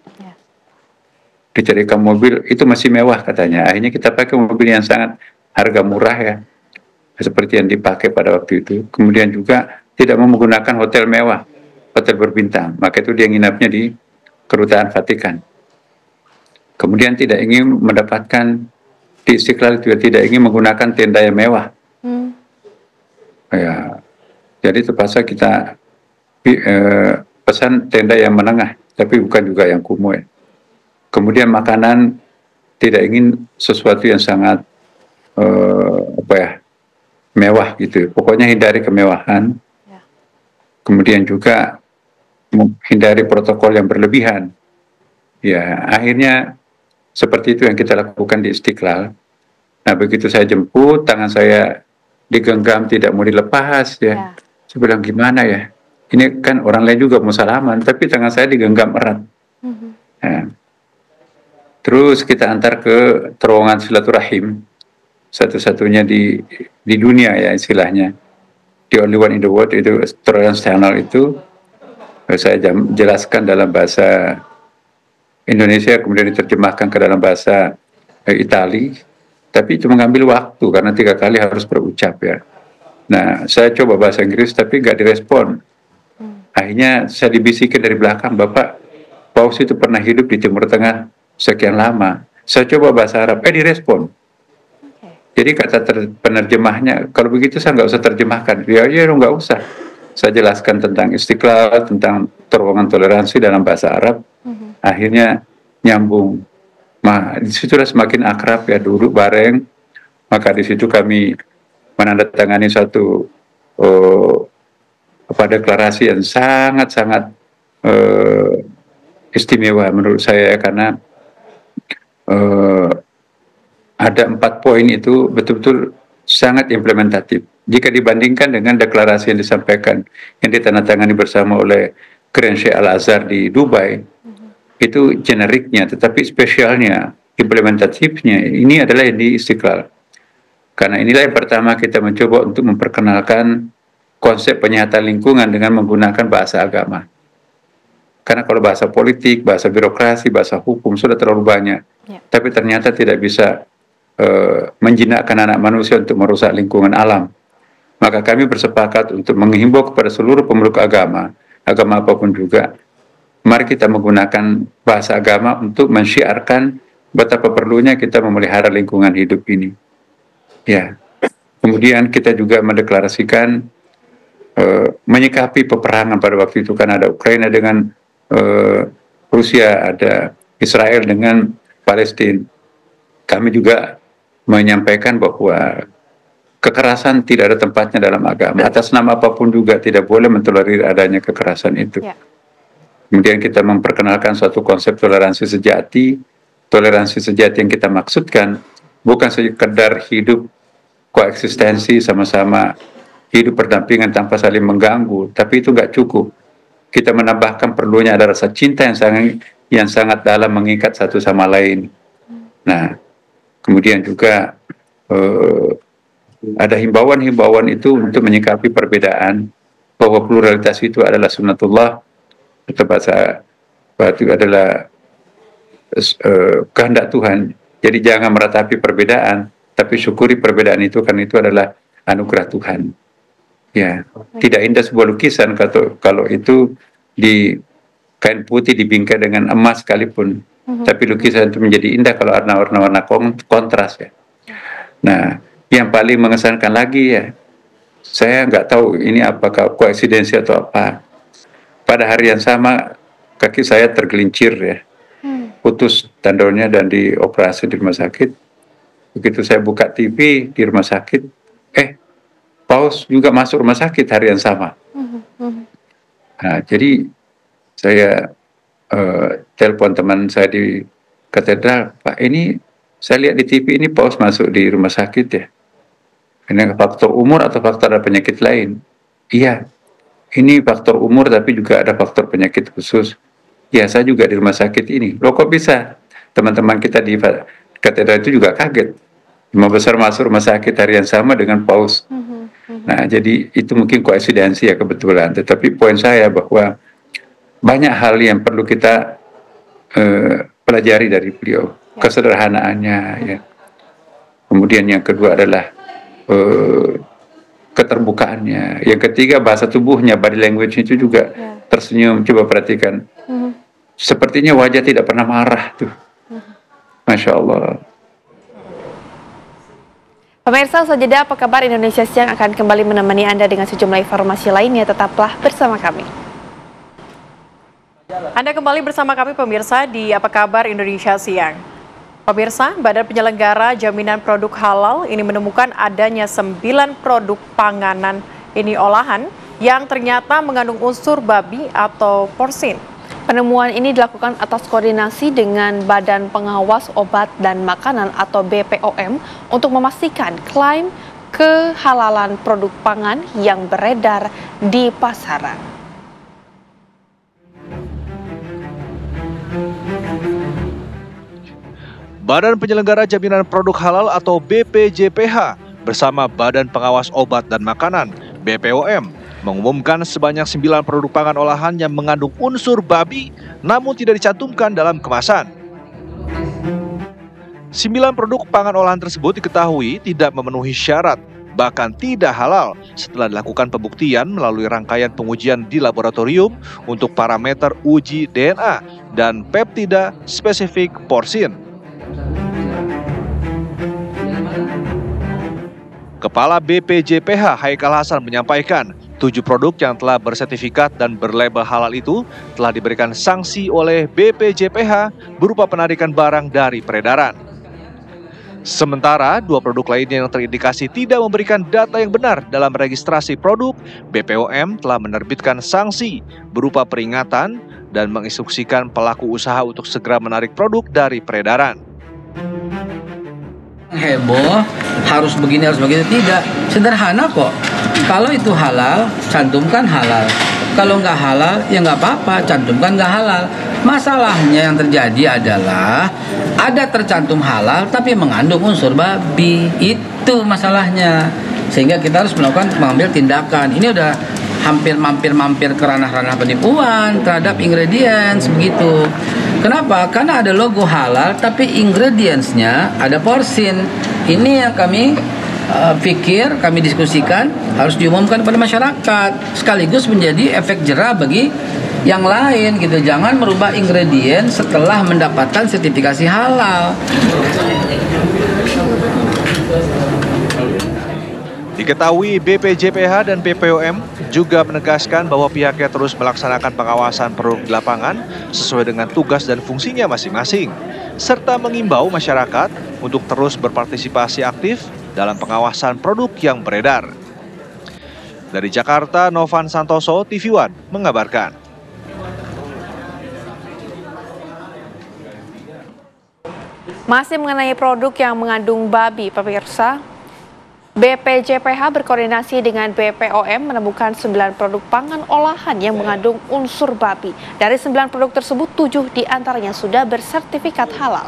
Dicarikan mobil itu masih mewah katanya, akhirnya kita pakai mobil yang sangat harga murah ya, seperti yang dipakai pada waktu itu. Kemudian juga tidak mau menggunakan hotel mewah, hotel berbintang, maka itu dia nginapnya di Kedutaan Vatikan. Kemudian tidak ingin mendapatkan di Istiqlal juga tidak ingin menggunakan tenda yang mewah. Ya, jadi terpaksa kita pesan tenda yang menengah, tapi bukan juga yang kumuh. Kemudian makanan tidak ingin sesuatu yang sangat mewah gitu. Pokoknya hindari kemewahan. Kemudian juga hindari protokol yang berlebihan. Ya, akhirnya seperti itu yang kita lakukan di Istiqlal. Nah, begitu saya jemput, tangan saya digenggam tidak mau dilepas ya. Saya bilang gimana ya? Ini kan orang lain juga mau salaman, tapi tangan saya digenggam erat. Nah, terus kita antar ke terowongan silaturahim, satu-satunya di dunia ya istilahnya. The only one in the world, itu terowongan channel itu. Saya jelaskan dalam bahasa Indonesia, kemudian diterjemahkan ke dalam bahasa Itali. Tapi itu mengambil waktu karena 3 kali harus berucap ya. Nah, saya coba bahasa Inggris tapi nggak direspon. Akhirnya saya dibisikin dari belakang, Bapak, Paus itu pernah hidup di Timur Tengah sekian lama. Saya coba bahasa Arab, direspon. Jadi kata penerjemahnya, kalau begitu saya nggak usah terjemahkan. Ya nggak usah. Saya jelaskan tentang Istiqlal, tentang terowongan toleransi dalam bahasa Arab. Akhirnya nyambung. Nah, di situ sudah semakin akrab ya, duduk bareng. Maka di situ kami menandatangani satu deklarasi yang sangat-sangat istimewa menurut saya, karena ada 4 poin itu betul-betul sangat implementatif. Jika dibandingkan dengan deklarasi yang disampaikan, yang ditandatangani bersama oleh Grand Sheikh Al-Azhar di Dubai, itu generiknya, tetapi spesialnya, implementatifnya, ini adalah yang di Istiqlal. Karena inilah yang pertama kita mencoba untuk memperkenalkan konsep penyihatan lingkungan dengan menggunakan bahasa agama. Karena kalau bahasa politik, bahasa birokrasi, bahasa hukum sudah terlalu banyak, tapi ternyata tidak bisa menjinakkan anak manusia untuk merusak lingkungan alam. Maka kami bersepakat untuk menghimbau kepada seluruh pemeluk agama apapun juga, mari kita menggunakan bahasa agama untuk mensyiarkan betapa perlunya kita memelihara lingkungan hidup ini. Ya. Kemudian kita juga mendeklarasikan menyikapi peperangan pada waktu itu, kan ada Ukraina dengan Rusia, ada Israel dengan Palestina. Kami juga menyampaikan bahwa kekerasan tidak ada tempatnya dalam agama. Atas nama apapun juga tidak boleh mentolerir adanya kekerasan itu. Kemudian kita memperkenalkan suatu konsep toleransi sejati. Toleransi sejati yang kita maksudkan bukan sekedar hidup koeksistensi sama-sama, hidup berdampingan tanpa saling mengganggu, tapi itu nggak cukup. Kita menambahkan perlunya ada rasa cinta yang sangat dalam mengikat satu sama lain. Nah, kemudian juga ada himbauan-himbauan itu untuk menyikapi perbedaan, bahwa pluralitas itu adalah sunnatullah, itu bahasa itu adalah kehendak Tuhan. Jadi jangan meratapi perbedaan, tapi syukuri perbedaan itu, karena itu adalah anugerah Tuhan. Ya, tidak indah sebuah lukisan kalau itu di kain putih dibingkai dengan emas sekalipun, tapi lukisan itu menjadi indah kalau warna-warna kontras ya. Nah, yang paling mengesankan lagi ya, saya nggak tahu ini apakah koeksidensi atau apa. Pada hari yang sama kaki saya tergelincir ya, putus tendonnya dan dioperasi di rumah sakit. Begitu saya buka TV di rumah sakit, Paus juga masuk rumah sakit hari yang sama. Nah, jadi saya telepon teman saya di katedral, Pak, ini saya lihat di TV ini Paus masuk di rumah sakit ya. Ini faktor umur atau faktor ada penyakit lain? Iya, ini faktor umur tapi juga ada faktor penyakit khusus. Ya, saya juga di rumah sakit ini. Loh, kok bisa? Teman-teman kita di katedral itu juga kaget. Imam besar masuk rumah sakit hari yang sama dengan Paus. Nah, jadi itu mungkin koeksidensi ya, kebetulan. Tetapi poin saya bahwa banyak hal yang perlu kita pelajari dari beliau. Kesederhanaannya ya. Kemudian yang kedua adalah keterbukaannya. Yang ketiga bahasa tubuhnya, body language itu juga tersenyum. Coba perhatikan. Sepertinya wajah tidak pernah marah tuh. Masya Allah. Pemirsa, sajadah apa kabar Indonesia Siang akan kembali menemani Anda dengan sejumlah informasi lainnya. Tetaplah bersama kami. Anda kembali bersama kami pemirsa di Apa Kabar Indonesia Siang. Pemirsa, Badan Penyelenggara Jaminan Produk Halal ini menemukan adanya 9 produk panganan ini olahan yang ternyata mengandung unsur babi atau porsin. Penemuan ini dilakukan atas koordinasi dengan Badan Pengawas Obat dan Makanan atau BPOM untuk memastikan klaim kehalalan produk pangan yang beredar di pasaran. Badan Penyelenggara Jaminan Produk Halal atau BPJPH bersama Badan Pengawas Obat dan Makanan BPOM mengumumkan sebanyak 9 produk pangan olahan yang mengandung unsur babi namun tidak dicantumkan dalam kemasan. 9 produk pangan olahan tersebut diketahui tidak memenuhi syarat, bahkan tidak halal setelah dilakukan pembuktian melalui rangkaian pengujian di laboratorium untuk parameter uji DNA dan peptida spesifik porsin. Kepala BPJPH Haikal Hasan menyampaikan 7 produk yang telah bersertifikat dan berlabel halal itu telah diberikan sanksi oleh BPJPH berupa penarikan barang dari peredaran. Sementara 2 produk lainnya yang terindikasi tidak memberikan data yang benar dalam registrasi produk, BPOM telah menerbitkan sanksi berupa peringatan dan menginstruksikan pelaku usaha untuk segera menarik produk dari peredaran. Heboh, harus begini, harus begitu, tidak. Sederhana kok. Kalau itu halal, cantumkan halal. Kalau nggak halal, ya nggak apa-apa, cantumkan nggak halal. Masalahnya yang terjadi adalah ada tercantum halal tapi mengandung unsur babi. Itu masalahnya. Sehingga kita harus mengambil tindakan. Ini udah mampir ke ranah-ranah penipuan terhadap ingredients begitu. Kenapa? Karena ada logo halal tapi ingredients-nya ada porsin. Ini yang kami pikir, kami diskusikan harus diumumkan kepada masyarakat sekaligus menjadi efek jerah bagi yang lain gitu. Jangan merubah ingredient setelah mendapatkan sertifikasi halal. Diketahui BPJPH dan BPOM juga menegaskan bahwa pihaknya terus melaksanakan pengawasan produk di lapangan sesuai dengan tugas dan fungsinya masing-masing, serta mengimbau masyarakat untuk terus berpartisipasi aktif dalam pengawasan produk yang beredar. Dari Jakarta, Novan Santoso, TV One mengabarkan. Masih mengenai produk yang mengandung babi, pemirsa, BPJPH berkoordinasi dengan BPOM menemukan 9 produk pangan olahan yang mengandung unsur babi. Dari 9 produk tersebut, 7 diantaranya sudah bersertifikat halal.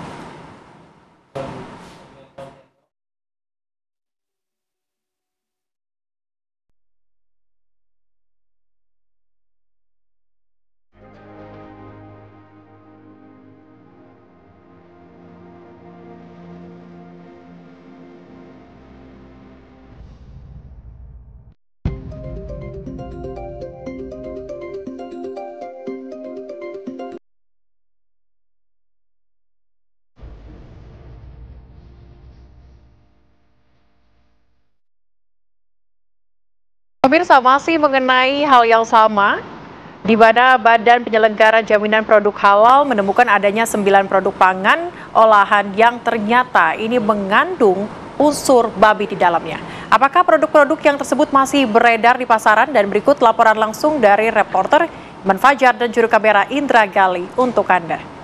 Pemirsa, masih mengenai hal yang sama, di mana Badan Penyelenggara Jaminan Produk Halal menemukan adanya 9 produk pangan olahan yang ternyata ini mengandung unsur babi di dalamnya. Apakah produk-produk yang tersebut masih beredar di pasaran? Dan berikut laporan langsung dari reporter Iman Fajar dan juru kamera Indra Gali untuk Anda.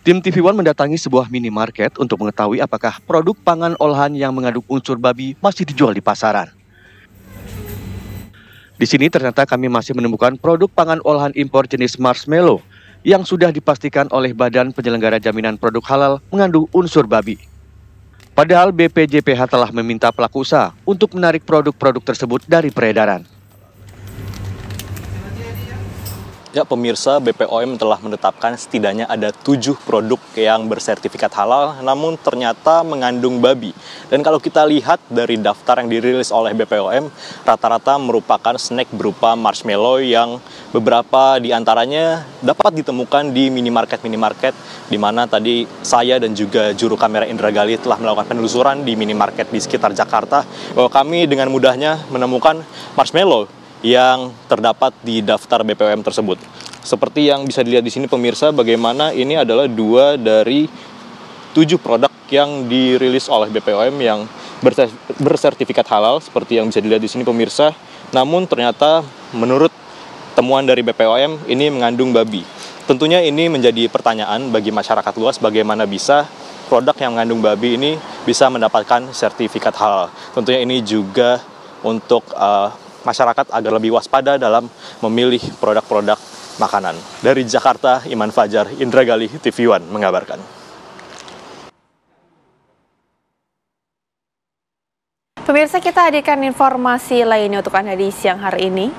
Tim TV One mendatangi sebuah minimarket untuk mengetahui apakah produk pangan olahan yang mengandung unsur babi masih dijual di pasaran. Di sini ternyata kami masih menemukan produk pangan olahan impor jenis marshmallow yang sudah dipastikan oleh Badan Penyelenggara Jaminan Produk Halal mengandung unsur babi. Padahal BPJPH telah meminta pelaku usaha untuk menarik produk-produk tersebut dari peredaran. Ya pemirsa, BPOM telah menetapkan setidaknya ada 7 produk yang bersertifikat halal namun ternyata mengandung babi. Dan kalau kita lihat dari daftar yang dirilis oleh BPOM, rata-rata merupakan snack berupa marshmallow yang beberapa diantaranya dapat ditemukan di minimarket di mana tadi saya dan juga juru kamera Indra Gali telah melakukan penelusuran di minimarket di sekitar Jakarta bahwa kami dengan mudahnya menemukan marshmallow yang terdapat di daftar BPOM tersebut. Seperti yang bisa dilihat di sini pemirsa, bagaimana ini adalah 2 dari 7 produk yang dirilis oleh BPOM yang bersertifikat halal seperti yang bisa dilihat di sini pemirsa. Namun ternyata menurut temuan dari BPOM ini mengandung babi. Tentunya ini menjadi pertanyaan bagi masyarakat luas bagaimana bisa produk yang mengandung babi ini bisa mendapatkan sertifikat halal. Tentunya ini juga untuk masyarakat agar lebih waspada dalam memilih produk-produk makanan. Dari Jakarta, Iman Fajar, Indra Gali, TV One mengabarkan. Pemirsa, kita hadirkan informasi lainnya untuk Anda di siang hari ini.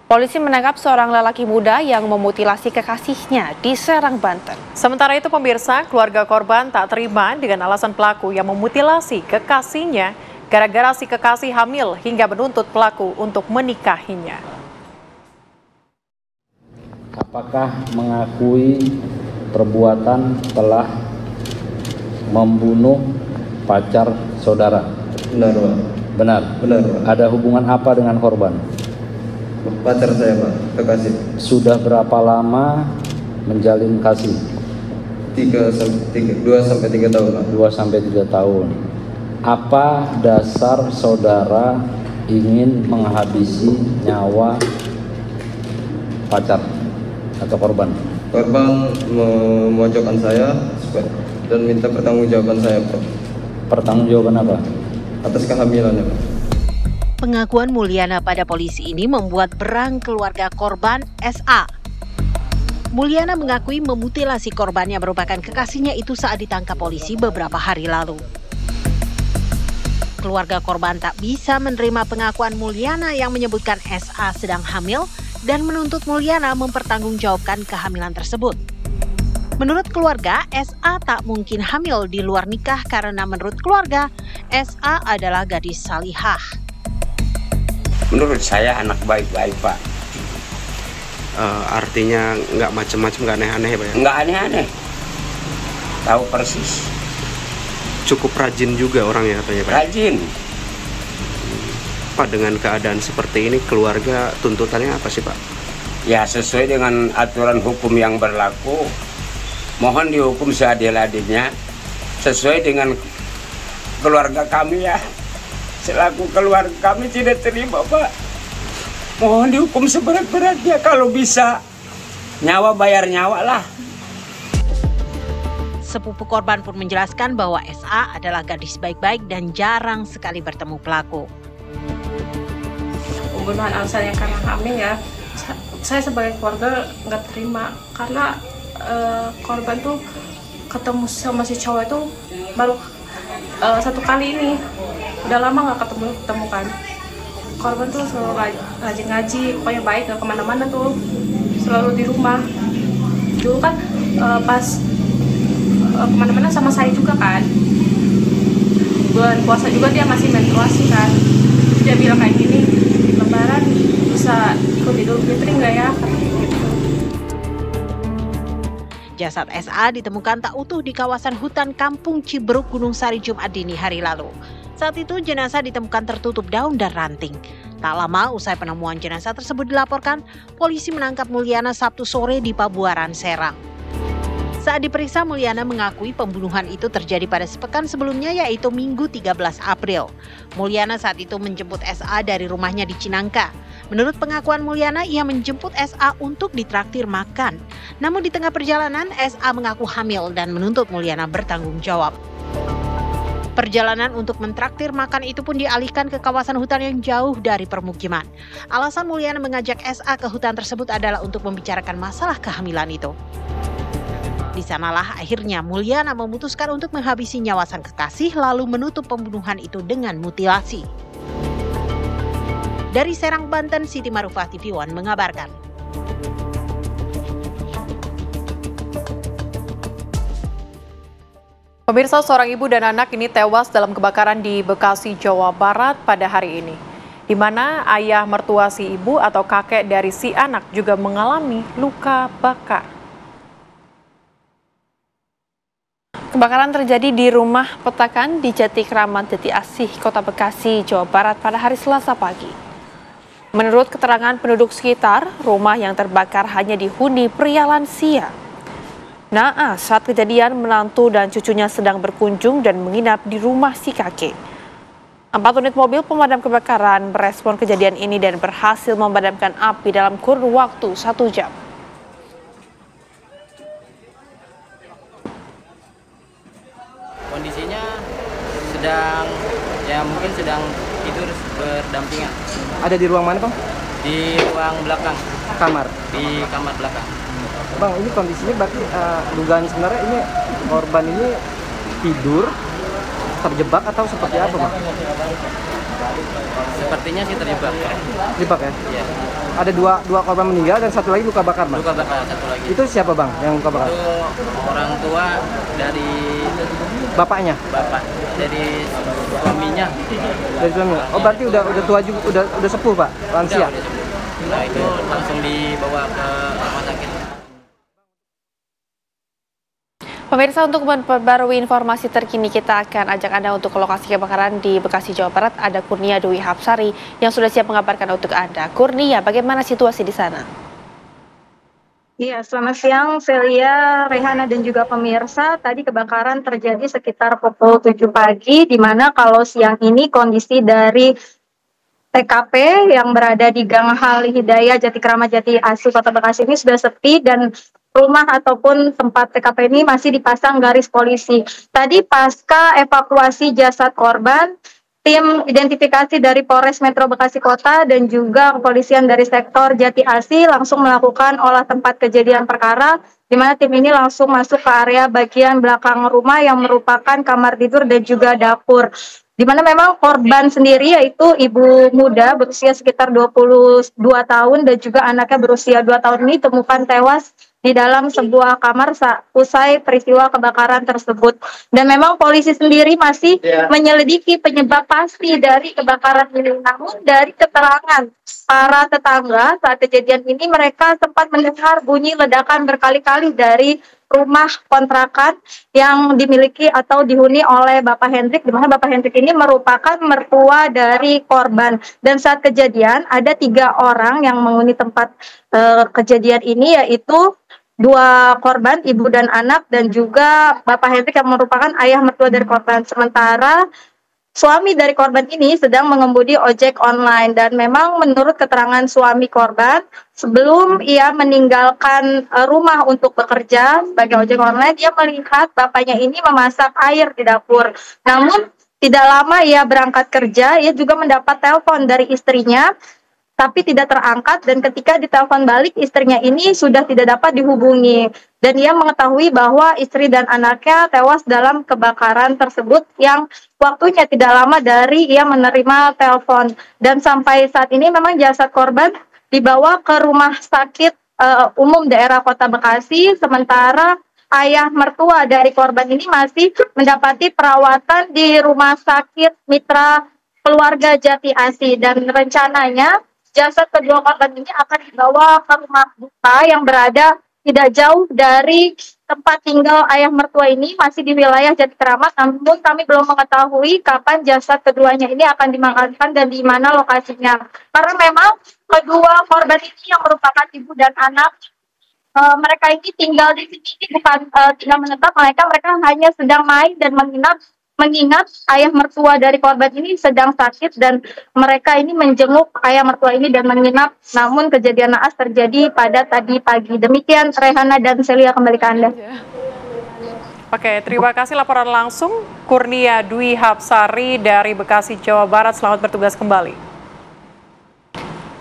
Polisi menangkap seorang lelaki muda yang memutilasi kekasihnya di Serang, Banten. Sementara itu pemirsa, keluarga korban tak terima dengan alasan pelaku yang memutilasi kekasihnya gara-gara si kekasih hamil hingga menuntut pelaku untuk menikahinya. Apakah mengakui perbuatan telah membunuh pacar saudara? Benar, Pak. Benar? Benar, Pak. Ada hubungan apa dengan korban? Pacar saya, Pak, kekasih. Sudah berapa lama menjalin kasih? 2-3 tahun, Pak. 2-3 tahun. Apa dasar saudara ingin menghabisi nyawa pacar atau korban? Korban memojokkan saya dan minta pertanggungjawaban saya, Pak. Pertanggungjawaban apa? Atas kehamilannya, Pak. Pengakuan Mulyana pada polisi ini membuat berang keluarga korban SA. Mulyana mengakui memutilasi korban yang merupakan kekasihnya itu saat ditangkap polisi beberapa hari lalu. Keluarga korban tak bisa menerima pengakuan Mulyana yang menyebutkan SA sedang hamil dan menuntut Mulyana mempertanggungjawabkan kehamilan tersebut. Menurut keluarga, SA tak mungkin hamil di luar nikah karena menurut keluarga, SA adalah gadis salihah. Menurut saya anak baik-baik, Pak. Artinya nggak macam-macam, nggak aneh-aneh ya, Pak? Nggak aneh-aneh. Tahu persis. Cukup rajin juga orangnya katanya, Pak. Rajin. Pak, dengan keadaan seperti ini keluarga tuntutannya apa sih, Pak? Ya sesuai dengan aturan hukum yang berlaku. Mohon dihukum seadil-adilnya sesuai dengan keluarga kami ya. Selaku keluarga kami tidak terima, Pak. Mohon dihukum seberat-beratnya kalau bisa. Nyawa bayar nyawa lah. Sepupu korban pun menjelaskan bahwa SA adalah gadis baik-baik dan jarang sekali bertemu pelaku. Pembunuhan alasannya karena hamil ya, saya sebagai keluarga nggak terima karena korban tuh ketemu sama si cowok itu baru 1 kali ini, udah lama nggak ketemu kan. Korban tuh selalu rajin ngaji, pokoknya baik, nggak kemana-mana tuh, selalu di rumah. Dulu kan pas kemana-mana sama saya juga kan, bulan puasa juga dia masih menstruasi kan. Dia bilang kayak gini, Lebaran bisa ikut Idul Fitri nggak ya? Jasad SA ditemukan tak utuh di kawasan hutan Kampung Ciberuk, Gunung Sari, Jumat dini hari lalu. Saat itu jenazah ditemukan tertutup daun dan ranting. Tak lama usai penemuan jenazah tersebut dilaporkan, polisi menangkap Mulyana Sabtu sore di Pabuaran, Serang. Saat diperiksa, Mulyana mengakui pembunuhan itu terjadi pada sepekan sebelumnya, yaitu Minggu 13 April. Mulyana saat itu menjemput SA dari rumahnya di Cinangka. Menurut pengakuan Mulyana, ia menjemput SA untuk ditraktir makan. Namun di tengah perjalanan, SA mengaku hamil dan menuntut Mulyana bertanggung jawab. Perjalanan untuk mentraktir makan itu pun dialihkan ke kawasan hutan yang jauh dari permukiman. Alasan Mulyana mengajak SA ke hutan tersebut adalah untuk membicarakan masalah kehamilan itu. Di sanalah akhirnya Mulyana memutuskan untuk menghabisi nyawa sang kekasih lalu menutup pembunuhan itu dengan mutilasi. Dari Serang, Banten, Siti Marufah, TV One mengabarkan. Pemirsa, seorang ibu dan anak ini tewas dalam kebakaran di Bekasi, Jawa Barat pada hari ini, di mana ayah mertua si ibu atau kakek dari si anak juga mengalami luka bakar. Kebakaran terjadi di rumah petakan di Jati Kramat, Jati Asih, Kota Bekasi, Jawa Barat pada hari Selasa pagi. Menurut keterangan penduduk sekitar, rumah yang terbakar hanya dihuni pria lansia. Naas saat kejadian menantu dan cucunya sedang berkunjung dan menginap di rumah si kakek. 4 unit mobil pemadam kebakaran merespon kejadian ini dan berhasil memadamkan api dalam kurun waktu 1 jam. Kondisinya mungkin sedang tidur berdampingan. Ada di ruang mana, Bang? Di ruang belakang. Kamar? Di kamar belakang. Bang, ini kondisinya berarti dugaan sebenarnya ini korban ini tidur, terjebak atau seperti apa, Bang? Sepertinya sih terjebak. Terjebak ya? Iya. Ada dua korban meninggal dan satu lagi luka bakar, Bang? Luka bakar, satu lagi. Itu siapa, Bang, yang luka bakar? Itu orang tua dari bapaknya? Bapak, dari suaminya. Dari suaminya? Oh, berarti udah tua juga, udah sepuh, Pak? Lansia? Udah sepuh. Nah, itu langsung dibawa ke rumah sakit. Pemirsa, untuk memperbarui informasi terkini, kita akan ajak Anda untuk ke lokasi kebakaran di Bekasi, Jawa Barat. Ada Kurnia Dwi Hapsari yang sudah siap mengabarkan untuk Anda. Kurnia, bagaimana situasi di sana? Iya, selamat siang Celia, Rehana, dan juga pemirsa. Tadi kebakaran terjadi sekitar pukul 7 pagi, di mana kalau siang ini kondisi dari TKP yang berada di Gang Hali Hidayah, Jati Kramat, Jati Asih, Kota Bekasi ini sudah sepi dan rumah ataupun tempat TKP ini masih dipasang garis polisi. Tadi pasca evakuasi jasad korban, tim identifikasi dari Polres Metro Bekasi Kota dan juga kepolisian dari sektor Jati Asih langsung melakukan olah tempat kejadian perkara, di mana tim ini langsung masuk ke area bagian belakang rumah yang merupakan kamar tidur dan juga dapur. Di mana memang korban sendiri yaitu ibu muda berusia sekitar 22 tahun dan juga anaknya berusia 2 tahun ini ditemukan tewas di dalam sebuah kamar usai peristiwa kebakaran tersebut. Dan memang polisi sendiri masih menyelidiki penyebab pasti dari kebakaran ini. Namun dari keterangan para tetangga saat kejadian ini, mereka sempat mendengar bunyi ledakan berkali-kali dari rumah kontrakan yang dimiliki atau dihuni oleh Bapak Hendrik, di mana Bapak Hendrik ini merupakan mertua dari korban. Dan saat kejadian ada 3 orang yang menghuni tempat kejadian ini, yaitu 2 korban, ibu dan anak, dan juga Bapak Hendrik yang merupakan ayah mertua dari korban. Sementara suami dari korban ini sedang mengemudi ojek online. Dan memang menurut keterangan suami korban, sebelum ia meninggalkan rumah untuk bekerja sebagai ojek online, dia melihat bapaknya ini memasak air di dapur. Namun tidak lama ia berangkat kerja, ia juga mendapat telepon dari istrinya, tapi tidak terangkat, dan ketika ditelepon balik istrinya ini sudah tidak dapat dihubungi. Dan ia mengetahui bahwa istri dan anaknya tewas dalam kebakaran tersebut yang waktunya tidak lama dari ia menerima telepon. Dan sampai saat ini memang jasad korban dibawa ke rumah sakit umum daerah Kota Bekasi, sementara ayah mertua dari korban ini masih mendapati perawatan di Rumah Sakit Mitra Keluarga Jati Asih. Dan rencananya jasad kedua korban ini akan dibawa ke rumah duka yang berada tidak jauh dari tempat tinggal ayah mertua ini, masih di wilayah Jati Kramat. Namun kami belum mengetahui kapan jasad keduanya ini akan dimakamkan dan di mana lokasinya. Karena memang kedua korban ini yang merupakan ibu dan anak, mereka ini tinggal di sini bukan tinggal menetap, mereka hanya sedang main dan mengingat ayah mertua dari korban ini sedang sakit, dan mereka ini menjenguk ayah mertua ini dan menginap. Namun kejadian naas terjadi pada tadi pagi. Demikian Rehana dan Celia, kembali ke Anda. Oke, terima kasih laporan langsung Kurnia Dwi Hapsari dari Bekasi, Jawa Barat. Selamat bertugas kembali.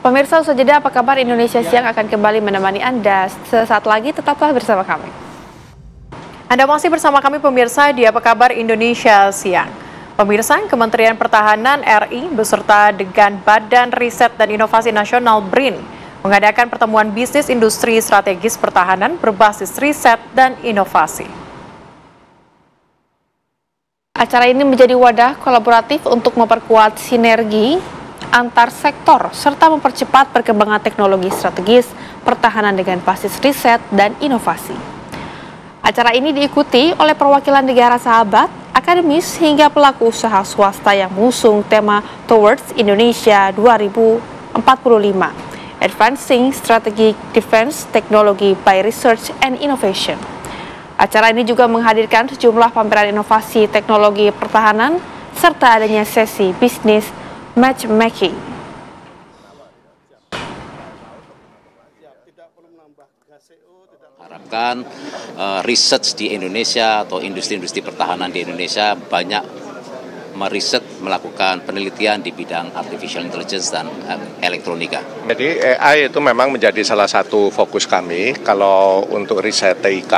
Pemirsa, usai jeda Apa Kabar Indonesia Siang akan kembali menemani Anda. Sesaat lagi tetaplah bersama kami. Anda masih bersama kami pemirsa di Apa Kabar Indonesia Siang. Pemirsa, Kementerian Pertahanan RI beserta dengan Badan Riset dan Inovasi Nasional BRIN mengadakan pertemuan bisnis industri strategis pertahanan berbasis riset dan inovasi. Acara ini menjadi wadah kolaboratif untuk memperkuat sinergi antar sektor serta mempercepat perkembangan teknologi strategis pertahanan dengan basis riset dan inovasi. Acara ini diikuti oleh perwakilan negara sahabat, akademis hingga pelaku usaha swasta yang mengusung tema Towards Indonesia 2045, Advancing Strategic Defense Technology by Research and Innovation. Acara ini juga menghadirkan sejumlah pameran inovasi teknologi pertahanan serta adanya sesi bisnis matchmaking. Harapkan research di Indonesia atau industri-industri pertahanan di Indonesia banyak meriset, melakukan penelitian di bidang artificial intelligence dan elektronika. Jadi AI itu memang menjadi salah satu fokus kami kalau untuk riset TIK,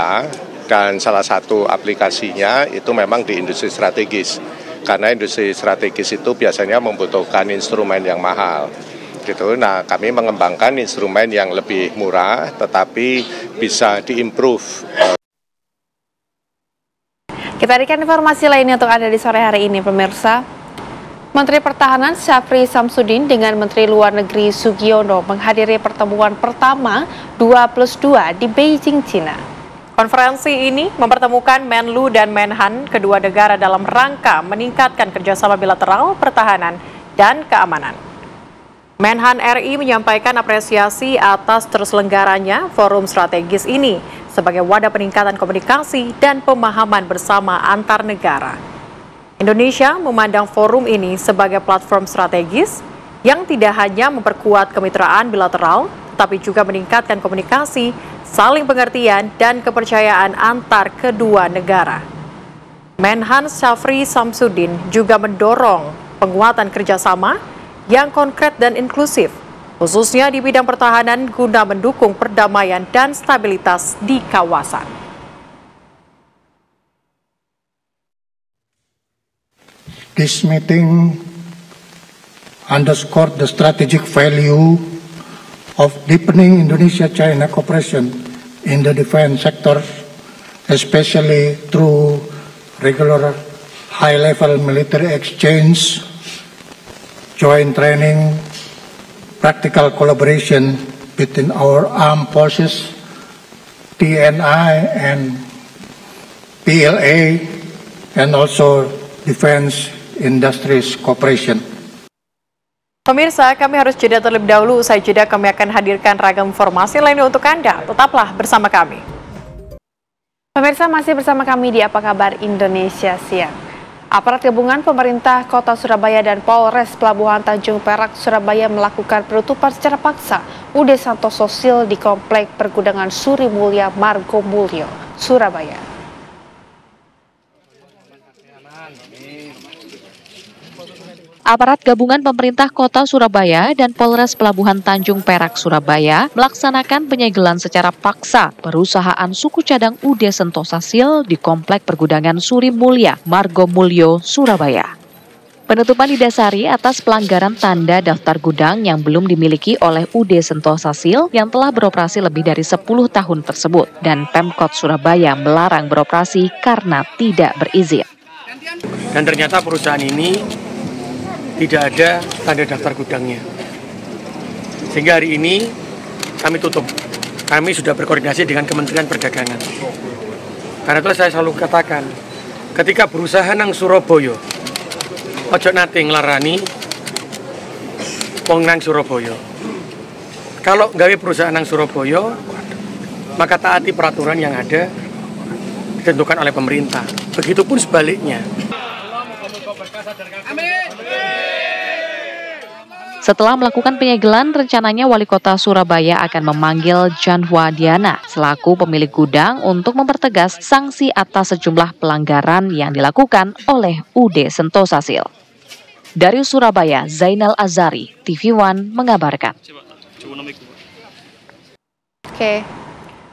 dan salah satu aplikasinya itu memang di industri strategis. Karena industri strategis itu biasanya membutuhkan instrumen yang mahal. Gitu. Nah, kami mengembangkan instrumen yang lebih murah tetapi bisa diimprove. Kita berikan informasi lainnya untuk Anda di sore hari ini, pemirsa. Menteri Pertahanan Syafri Samsudin dengan Menteri Luar Negeri Sugiono menghadiri pertemuan pertama 2+2 di Beijing, Cina. Konferensi ini mempertemukan Menlu dan Menhan kedua negara dalam rangka meningkatkan kerjasama bilateral, pertahanan, dan keamanan. Menhan RI menyampaikan apresiasi atas terselenggaranya forum strategis ini sebagai wadah peningkatan komunikasi dan pemahaman bersama antar negara. Indonesia memandang forum ini sebagai platform strategis yang tidak hanya memperkuat kemitraan bilateral, tetapi juga meningkatkan komunikasi, saling pengertian, dan kepercayaan antar kedua negara. Menhan Syafri Samsudin juga mendorong penguatan kerjasama yang konkret dan inklusif, khususnya di bidang pertahanan guna mendukung perdamaian dan stabilitas di kawasan. This meeting underscored the strategic value of deepening Indonesia-China cooperation in the defense sector, especially through regular high-level military exchange, joint training, practical collaboration between our armed forces, TNI and PLA, and also defense industries cooperation. Pemirsa, kami harus jeda terlebih dahulu. Usai jeda kami akan hadirkan ragam informasi lainnya untuk Anda. Tetaplah bersama kami. Pemirsa, masih bersama kami di Apa Kabar Indonesia Siang. Aparat gabungan pemerintah Kota Surabaya dan Polres Pelabuhan Tanjung Perak Surabaya melakukan penutupan secara paksa UD Santoso Sil di Komplek Pergudangan Suri Mulya Margomulyo, Surabaya. Aparat gabungan pemerintah Kota Surabaya dan Polres Pelabuhan Tanjung Perak Surabaya melaksanakan penyegelan secara paksa perusahaan suku cadang UD Santoso Sil di Komplek Pergudangan Suri Mulya, Margomulyo, Surabaya. Penutupan didasari atas pelanggaran tanda daftar gudang yang belum dimiliki oleh UD Santoso Sil yang telah beroperasi lebih dari 10 tahun tersebut dan Pemkot Surabaya melarang beroperasi karena tidak berizin. Dan ternyata perusahaan ini tidak ada tanda daftar gudangnya. Sehingga hari ini kami tutup. Kami sudah berkoordinasi dengan Kementerian Perdagangan. Karena itu saya selalu katakan, ketika berusaha nang Surabaya, ojo nate nglarani wong nang Surabaya. Kalau gawe perusahaan nang Surabaya, maka taati peraturan yang ada ditentukan oleh pemerintah. Begitupun sebaliknya. Setelah melakukan penyegelan, rencananya Wali Kota Surabaya akan memanggil Janwa Diana selaku pemilik gudang untuk mempertegas sanksi atas sejumlah pelanggaran yang dilakukan oleh UD Santoso Sil. Dari Surabaya, Zainal Azari, TV One mengabarkan.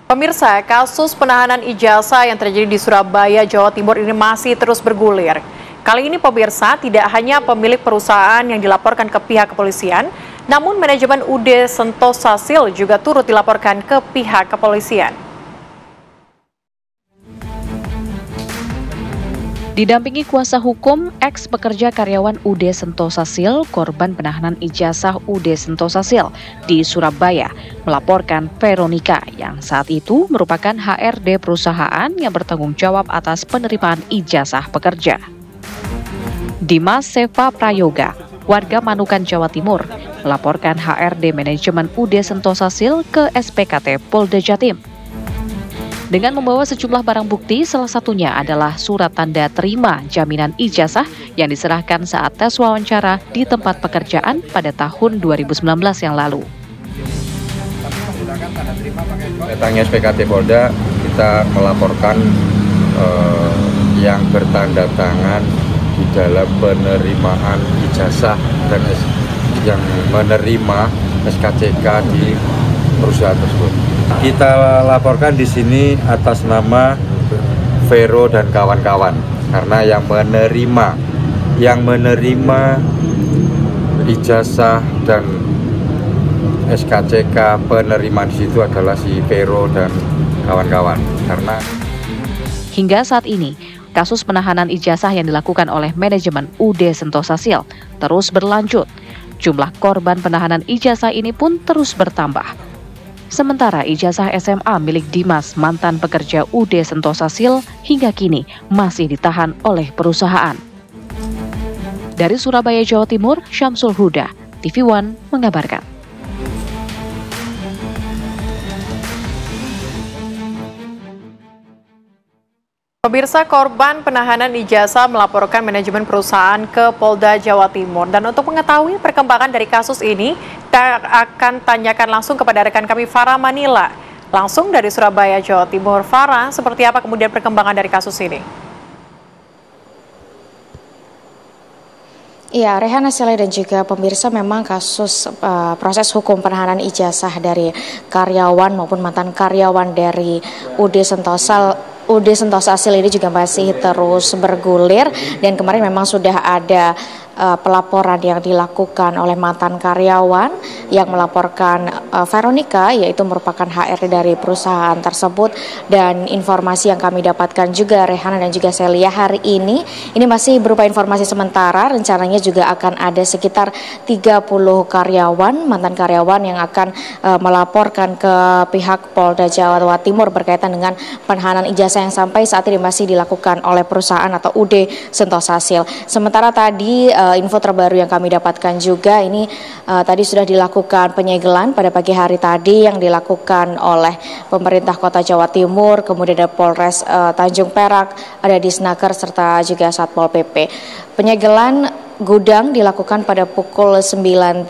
Pemirsa, kasus penahanan ijazah yang terjadi di Surabaya, Jawa Timur ini masih terus bergulir. Kali ini pemirsa, tidak hanya pemilik perusahaan yang dilaporkan ke pihak kepolisian, namun manajemen UD Santoso Sil juga turut dilaporkan ke pihak kepolisian. Didampingi kuasa hukum, ex pekerja karyawan UD Sentosa Sil, korban penahanan ijazah UD Sentosa Sil di Surabaya, melaporkan Veronica yang saat itu merupakan HRD perusahaan yang bertanggung jawab atas penerimaan ijazah pekerja. Dimas Seva Prayoga, warga Manukan, Jawa Timur, melaporkan HRD manajemen UD Sentosa Sil ke SPKT Polda Jatim. Dengan membawa sejumlah barang bukti, salah satunya adalah surat tanda terima jaminan ijazah yang diserahkan saat tes wawancara di tempat pekerjaan pada tahun 2019 yang lalu. Datangnya SPKT Polda, kita melaporkan yang bertanda tangan di dalam penerimaan ijazah dan yang menerima SKCK di perusahaan tersebut. Kita laporkan di sini atas nama Vero dan kawan-kawan, karena yang menerima ijazah dan SKCK penerimaan di situ adalah si Vero dan kawan-kawan. Karena hingga saat ini, kasus penahanan ijazah yang dilakukan oleh manajemen UD Sentosa Sil terus berlanjut. Jumlah korban penahanan ijazah ini pun terus bertambah. Sementara ijazah SMA milik Dimas, mantan pekerja UD Sentosa Sil, hingga kini masih ditahan oleh perusahaan. Dari Surabaya, Jawa Timur, Syamsul Huda, TV One mengabarkan. Pemirsa, korban penahanan ijazah melaporkan manajemen perusahaan ke Polda Jawa Timur. Dan untuk mengetahui perkembangan dari kasus ini, kita akan tanyakan langsung kepada rekan kami Farah Manila. Langsung dari Surabaya, Jawa Timur. Farah, seperti apa kemudian perkembangan dari kasus ini? Iya, Rehana, Sele dan juga pemirsa, memang kasus proses hukum penahanan ijazah dari karyawan maupun mantan karyawan dari UD Sentosa Sil ini juga masih terus bergulir, dan kemarin memang sudah ada pelaporan yang dilakukan oleh mantan karyawan yang melaporkan Veronica, yaitu merupakan HRD dari perusahaan tersebut. Dan informasi yang kami dapatkan juga, Rehana dan juga Celia, hari ini masih berupa informasi sementara. Rencananya juga akan ada sekitar 30 karyawan, mantan karyawan yang akan melaporkan ke pihak Polda Jawa Timur berkaitan dengan penahanan ijazah yang sampai saat ini masih dilakukan oleh perusahaan atau UD Sentosa Sil. Sementara tadi info terbaru yang kami dapatkan juga ini tadi sudah dilakukan penyegelan pada pagi hari tadi yang dilakukan oleh pemerintah Kota Jawa Timur, kemudian ada Polres Tanjung Perak, ada Disnaker serta juga Satpol PP. Penyegelan gudang dilakukan pada pukul 9.30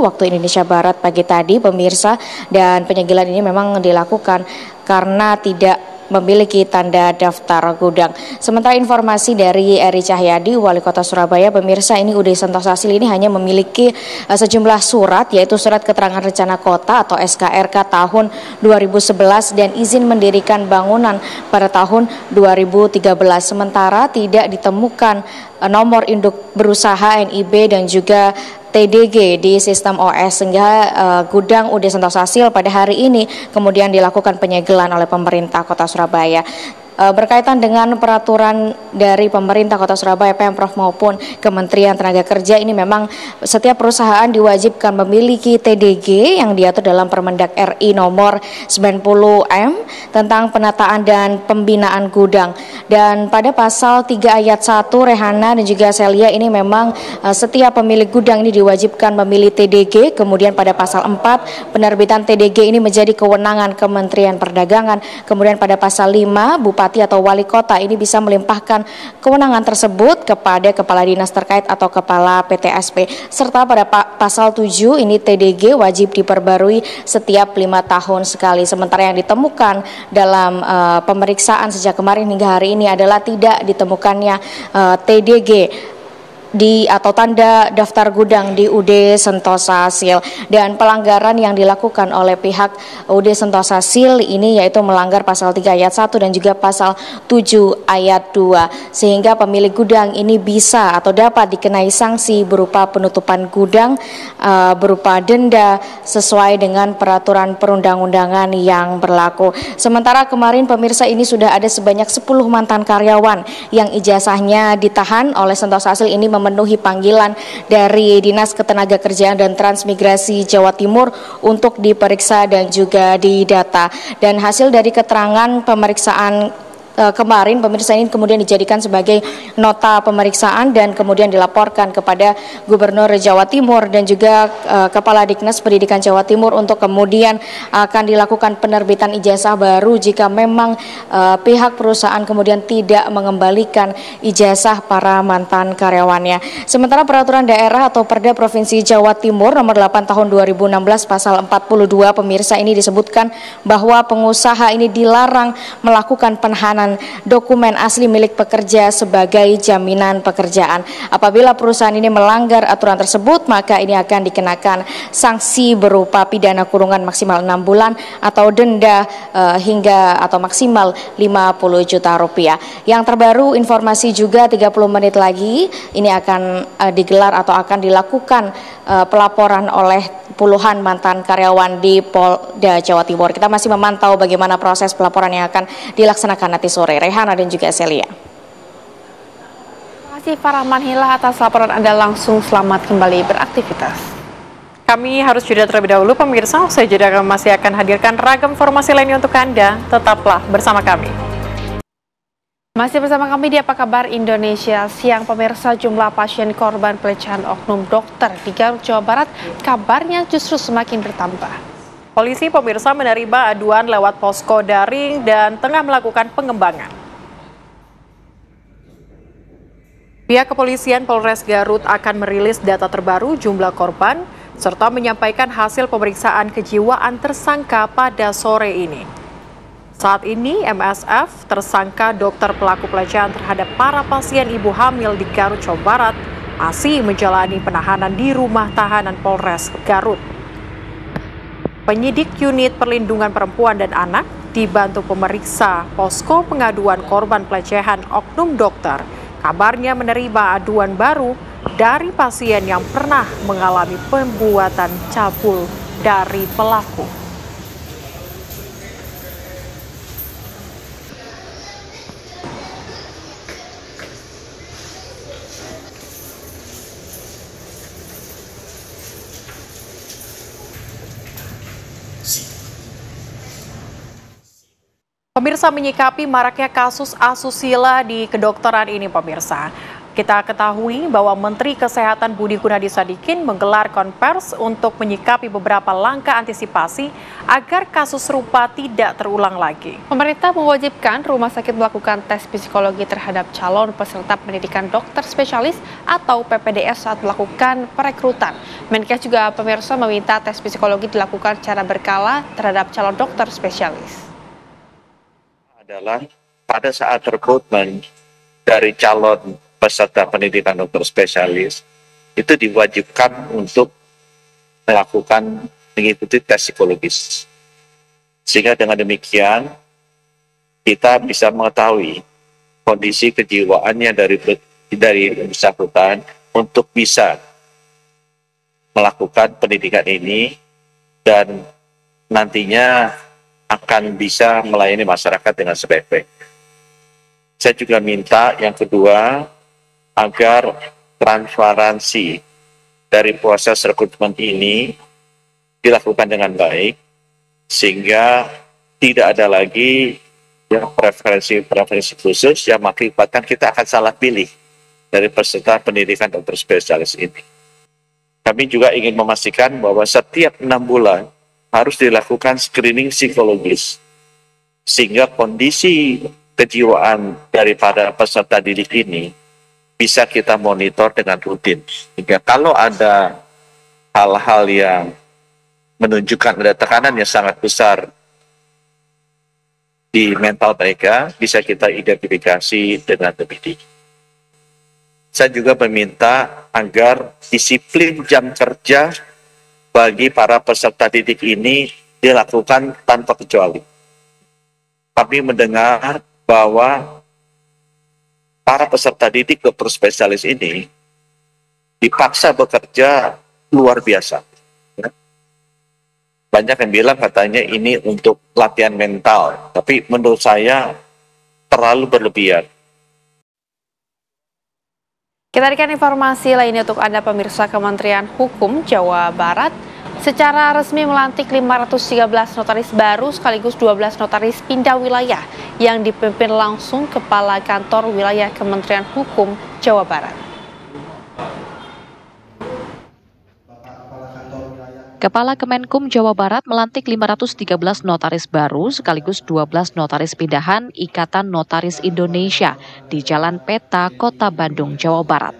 waktu Indonesia Barat pagi tadi, pemirsa, dan penyegelan ini memang dilakukan karena tidak memiliki tanda daftar gudang. Sementara informasi dari Eri Cahyadi, Wali Kota Surabaya, pemirsa, ini UD Sentosa Sil ini hanya memiliki sejumlah surat, yaitu surat keterangan rencana kota atau SKRK tahun 2011 dan izin mendirikan bangunan pada tahun 2013. Sementara tidak ditemukan nomor induk berusaha NIB dan juga TDG di sistem OS, sehingga gudang UD Sentosa Sil pada hari ini kemudian dilakukan penyegelan oleh pemerintah Kota Surabaya. Berkaitan dengan peraturan dari pemerintah Kota Surabaya, Pemprov maupun Kementerian Tenaga Kerja, ini memang setiap perusahaan diwajibkan memiliki TDG yang diatur dalam Permendak RI nomor 90M tentang penataan dan pembinaan gudang. Dan pada pasal 3 ayat 1, Rehana dan juga Celia, ini memang setiap pemilik gudang ini diwajibkan memiliki TDG. Kemudian pada pasal 4, penerbitan TDG ini menjadi kewenangan Kementerian Perdagangan. Kemudian pada pasal 5, Bupati atau Wali Kota ini bisa melimpahkan kewenangan tersebut kepada Kepala Dinas terkait atau Kepala PTSP. Serta pada pasal 7 ini TDG wajib diperbarui setiap 5 tahun sekali. Sementara yang ditemukan dalam pemeriksaan sejak kemarin hingga hari ini adalah tidak ditemukannya TDG atau tanda daftar gudang di UD Sentosa Sil, dan pelanggaran yang dilakukan oleh pihak UD Sentosa Sil ini yaitu melanggar pasal 3 ayat 1 dan juga pasal 7 ayat 2, sehingga pemilik gudang ini bisa atau dapat dikenai sanksi berupa penutupan gudang berupa denda sesuai dengan peraturan perundang-undangan yang berlaku. Sementara kemarin pemirsa, ini sudah ada sebanyak 10 mantan karyawan yang ijazahnya ditahan oleh Sentosa Sil ini memenuhi panggilan dari Dinas Ketenagakerjaan dan Transmigrasi Jawa Timur untuk diperiksa dan juga didata. Dan hasil dari keterangan pemeriksaan kemarin pemirsa ini kemudian dijadikan sebagai nota pemeriksaan dan kemudian dilaporkan kepada Gubernur Jawa Timur dan juga Kepala Dinas Pendidikan Jawa Timur untuk kemudian akan dilakukan penerbitan ijazah baru jika memang pihak perusahaan kemudian tidak mengembalikan ijazah para mantan karyawannya. Sementara peraturan daerah atau Perda Provinsi Jawa Timur nomor 8 tahun 2016 pasal 42 pemirsa ini disebutkan bahwa pengusaha ini dilarang melakukan penahanan dokumen asli milik pekerja sebagai jaminan pekerjaan. Apabila perusahaan ini melanggar aturan tersebut, maka ini akan dikenakan sanksi berupa pidana kurungan maksimal 6 bulan atau denda hingga atau maksimal 50 juta rupiah. Yang terbaru informasi juga 30 menit lagi ini akan digelar atau akan dilakukan pelaporan oleh puluhan mantan karyawan di Polda Jawa Timur. Kita masih memantau bagaimana proses pelaporan yang akan dilaksanakan nanti sore. Rehana dan juga Celia. Terima kasih Farahman Hilah atas laporan Anda langsung. Selamat kembali beraktivitas. Kami harus jeda terlebih dahulu pemirsa. Usai jeda kami masih akan hadirkan ragam informasi lainnya untuk Anda. Tetaplah bersama kami. Masih bersama kami di Apa Kabar Indonesia Siang pemirsa. Jumlah pasien korban pelecehan oknum dokter di Garut, Jawa Barat kabarnya justru semakin bertambah. Polisi pemirsa menerima aduan lewat posko daring dan tengah melakukan pengembangan. Pihak kepolisian Polres Garut akan merilis data terbaru jumlah korban serta menyampaikan hasil pemeriksaan kejiwaan tersangka pada sore ini. Saat ini MSF, tersangka dokter pelaku pelecehan terhadap para pasien ibu hamil di Garut, Jawa Barat, masih menjalani penahanan di rumah tahanan Polres Garut. Penyidik Unit Perlindungan Perempuan dan Anak dibantu pemeriksa posko pengaduan korban pelecehan oknum dokter, kabarnya menerima aduan baru dari pasien yang pernah mengalami pembuatan cabul dari pelaku. Pemirsa, menyikapi maraknya kasus asusila di kedokteran ini pemirsa, kita ketahui bahwa Menteri Kesehatan Budi Gunadi Sadikin menggelar konvers untuk menyikapi beberapa langkah antisipasi agar kasus serupa tidak terulang lagi. Pemerintah mewajibkan rumah sakit melakukan tes psikologi terhadap calon peserta pendidikan dokter spesialis atau PPDS saat melakukan perekrutan. Menkes juga pemirsa meminta tes psikologi dilakukan secara berkala terhadap calon dokter spesialis. Adalah pada saat rekrutmen dari calon peserta pendidikan dokter spesialis itu diwajibkan untuk mengikuti tes psikologis, sehingga dengan demikian kita bisa mengetahui kondisi kejiwaannya dari bersangkutan untuk bisa melakukan pendidikan ini dan nantinya akan bisa melayani masyarakat dengan sebaik-baik. Saya juga minta yang kedua, agar transparansi dari proses rekrutmen ini dilakukan dengan baik, sehingga tidak ada lagi preferensi khusus yang mengakibatkan kita akan salah pilih dari peserta pendidikan dokter spesialis ini. Kami juga ingin memastikan bahwa setiap 6 bulan harus dilakukan screening psikologis, sehingga kondisi kejiwaan daripada peserta didik ini bisa kita monitor dengan rutin. Sehingga kalau ada hal-hal yang menunjukkan ada tekanan yang sangat besar di mental mereka, bisa kita identifikasi dengan lebih dini. Saya juga meminta agar disiplin jam kerja bagi para peserta didik ini dilakukan tanpa kecuali. Kami mendengar bahwa para peserta didik dokter spesialis ini dipaksa bekerja luar biasa. Banyak yang bilang katanya ini untuk latihan mental, tapi menurut saya terlalu berlebihan. Kita berikan informasi lainnya untuk Anda pemirsa. Kementerian Hukum Jawa Barat secara resmi melantik 513 notaris baru sekaligus 12 notaris pindah wilayah yang dipimpin langsung Kepala Kantor Wilayah Kementerian Hukum Jawa Barat. Kepala Kemenkum Jawa Barat melantik 513 notaris baru sekaligus 12 notaris pindahan Ikatan Notaris Indonesia di Jalan Peta, Kota Bandung, Jawa Barat.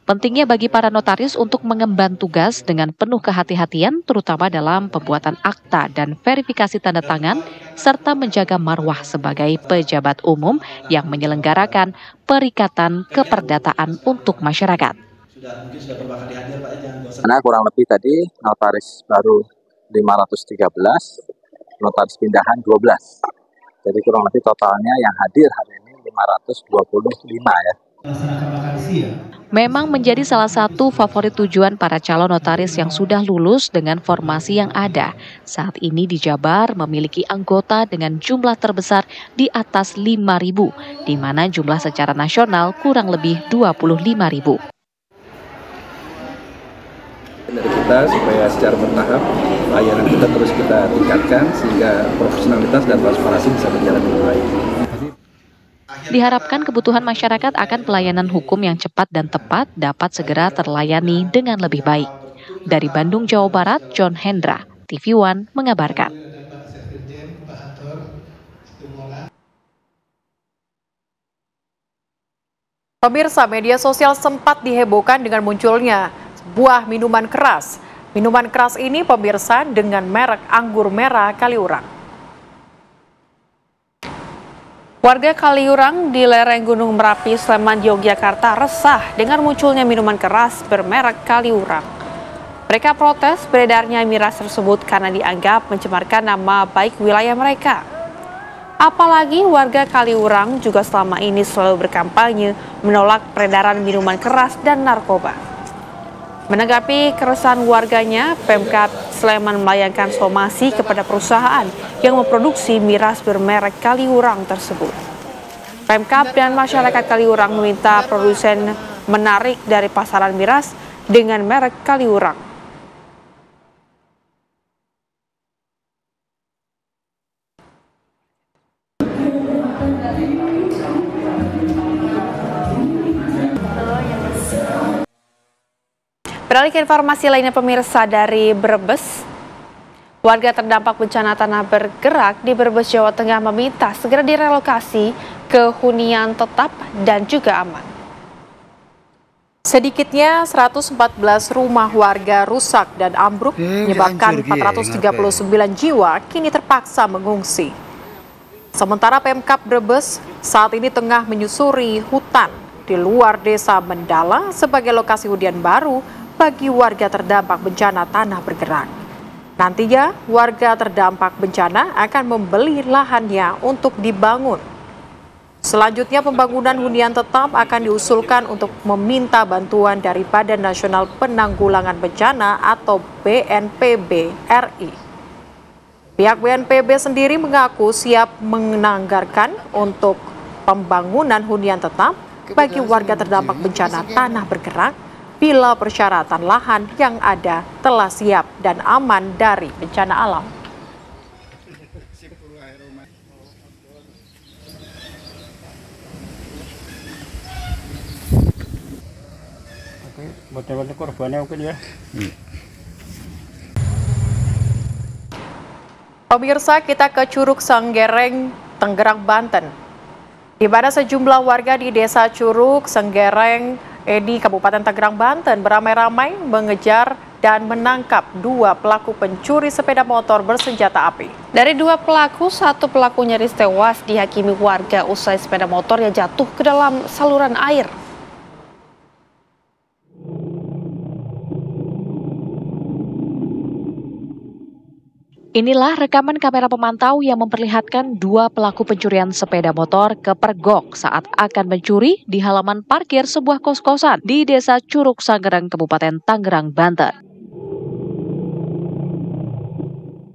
Pentingnya bagi para notaris untuk mengemban tugas dengan penuh kehati-hatian terutama dalam pembuatan akta dan verifikasi tanda tangan serta menjaga marwah sebagai pejabat umum yang menyelenggarakan perikatan keperdataan untuk masyarakat. Karena kurang lebih tadi notaris baru 513, notaris pindahan 12. Jadi kurang lebih totalnya yang hadir hari ini 525 ya. Memang menjadi salah satu favorit tujuan para calon notaris yang sudah lulus dengan formasi yang ada. Saat ini di Jabar memiliki anggota dengan jumlah terbesar di atas 5.000, di mana jumlah secara nasional kurang lebih 25.000. Dari kita supaya secara bertahap layanan kita terus kita tingkatkan sehingga profesionalitas dan transparansi bisa berjalan dengan baik. Diharapkan kebutuhan masyarakat akan pelayanan hukum yang cepat dan tepat dapat segera terlayani dengan lebih baik. Dari Bandung, Jawa Barat, John Hendra, TV One mengabarkan. Pemirsa, media sosial sempat dihebohkan dengan munculnya buah minuman keras. Minuman keras ini pemirsa dengan merek anggur merah Kaliurang. Warga Kaliurang di lereng Gunung Merapi, Sleman, Yogyakarta resah dengan munculnya minuman keras bermerek Kaliurang. Mereka protes beredarnya miras tersebut karena dianggap mencemarkan nama baik wilayah mereka. Apalagi warga Kaliurang juga selama ini selalu berkampanye menolak peredaran minuman keras dan narkoba. Menanggapi keresahan warganya, Pemkab Sleman melayangkan somasi kepada perusahaan yang memproduksi miras bermerek Kaliurang tersebut. Pemkab dan masyarakat Kaliurang meminta produsen menarik dari pasaran miras dengan merek Kaliurang. Beralih ke informasi lainnya pemirsa, dari Brebes, warga terdampak bencana tanah bergerak di Brebes, Jawa Tengah meminta segera direlokasi ke hunian tetap dan juga aman. Sedikitnya 114 rumah warga rusak dan ambruk, menyebabkan 439 jiwa kini terpaksa mengungsi. Sementara Pemkab Brebes saat ini tengah menyusuri hutan di luar desa Mendala sebagai lokasi hunian baru bagi warga terdampak bencana tanah bergerak. Nantinya, warga terdampak bencana akan membeli lahannya untuk dibangun. Selanjutnya, pembangunan hunian tetap akan diusulkan untuk meminta bantuan dari Badan Nasional Penanggulangan Bencana atau BNPB RI. Pihak BNPB sendiri mengaku siap menganggarkan untuk pembangunan hunian tetap bagi warga terdampak bencana tanah bergerak bila persyaratan lahan yang ada telah siap dan aman dari bencana alam. Oke, korbannya mungkin ya. Pemirsa, kita ke Curug Sanggereng, Tangerang, Banten. Di mana sejumlah warga di Desa Curug Sanggereng di Kabupaten Tangerang, Banten beramai-ramai mengejar dan menangkap dua pelaku pencuri sepeda motor bersenjata api. Dari dua pelaku, satu pelaku nyaris tewas dihakimi warga usai sepeda motor yang jatuh ke dalam saluran air. Inilah rekaman kamera pemantau yang memperlihatkan dua pelaku pencurian sepeda motor kepergok saat akan mencuri di halaman parkir sebuah kos-kosan di Desa Curug Sangereng, Kabupaten Tangerang, Banten.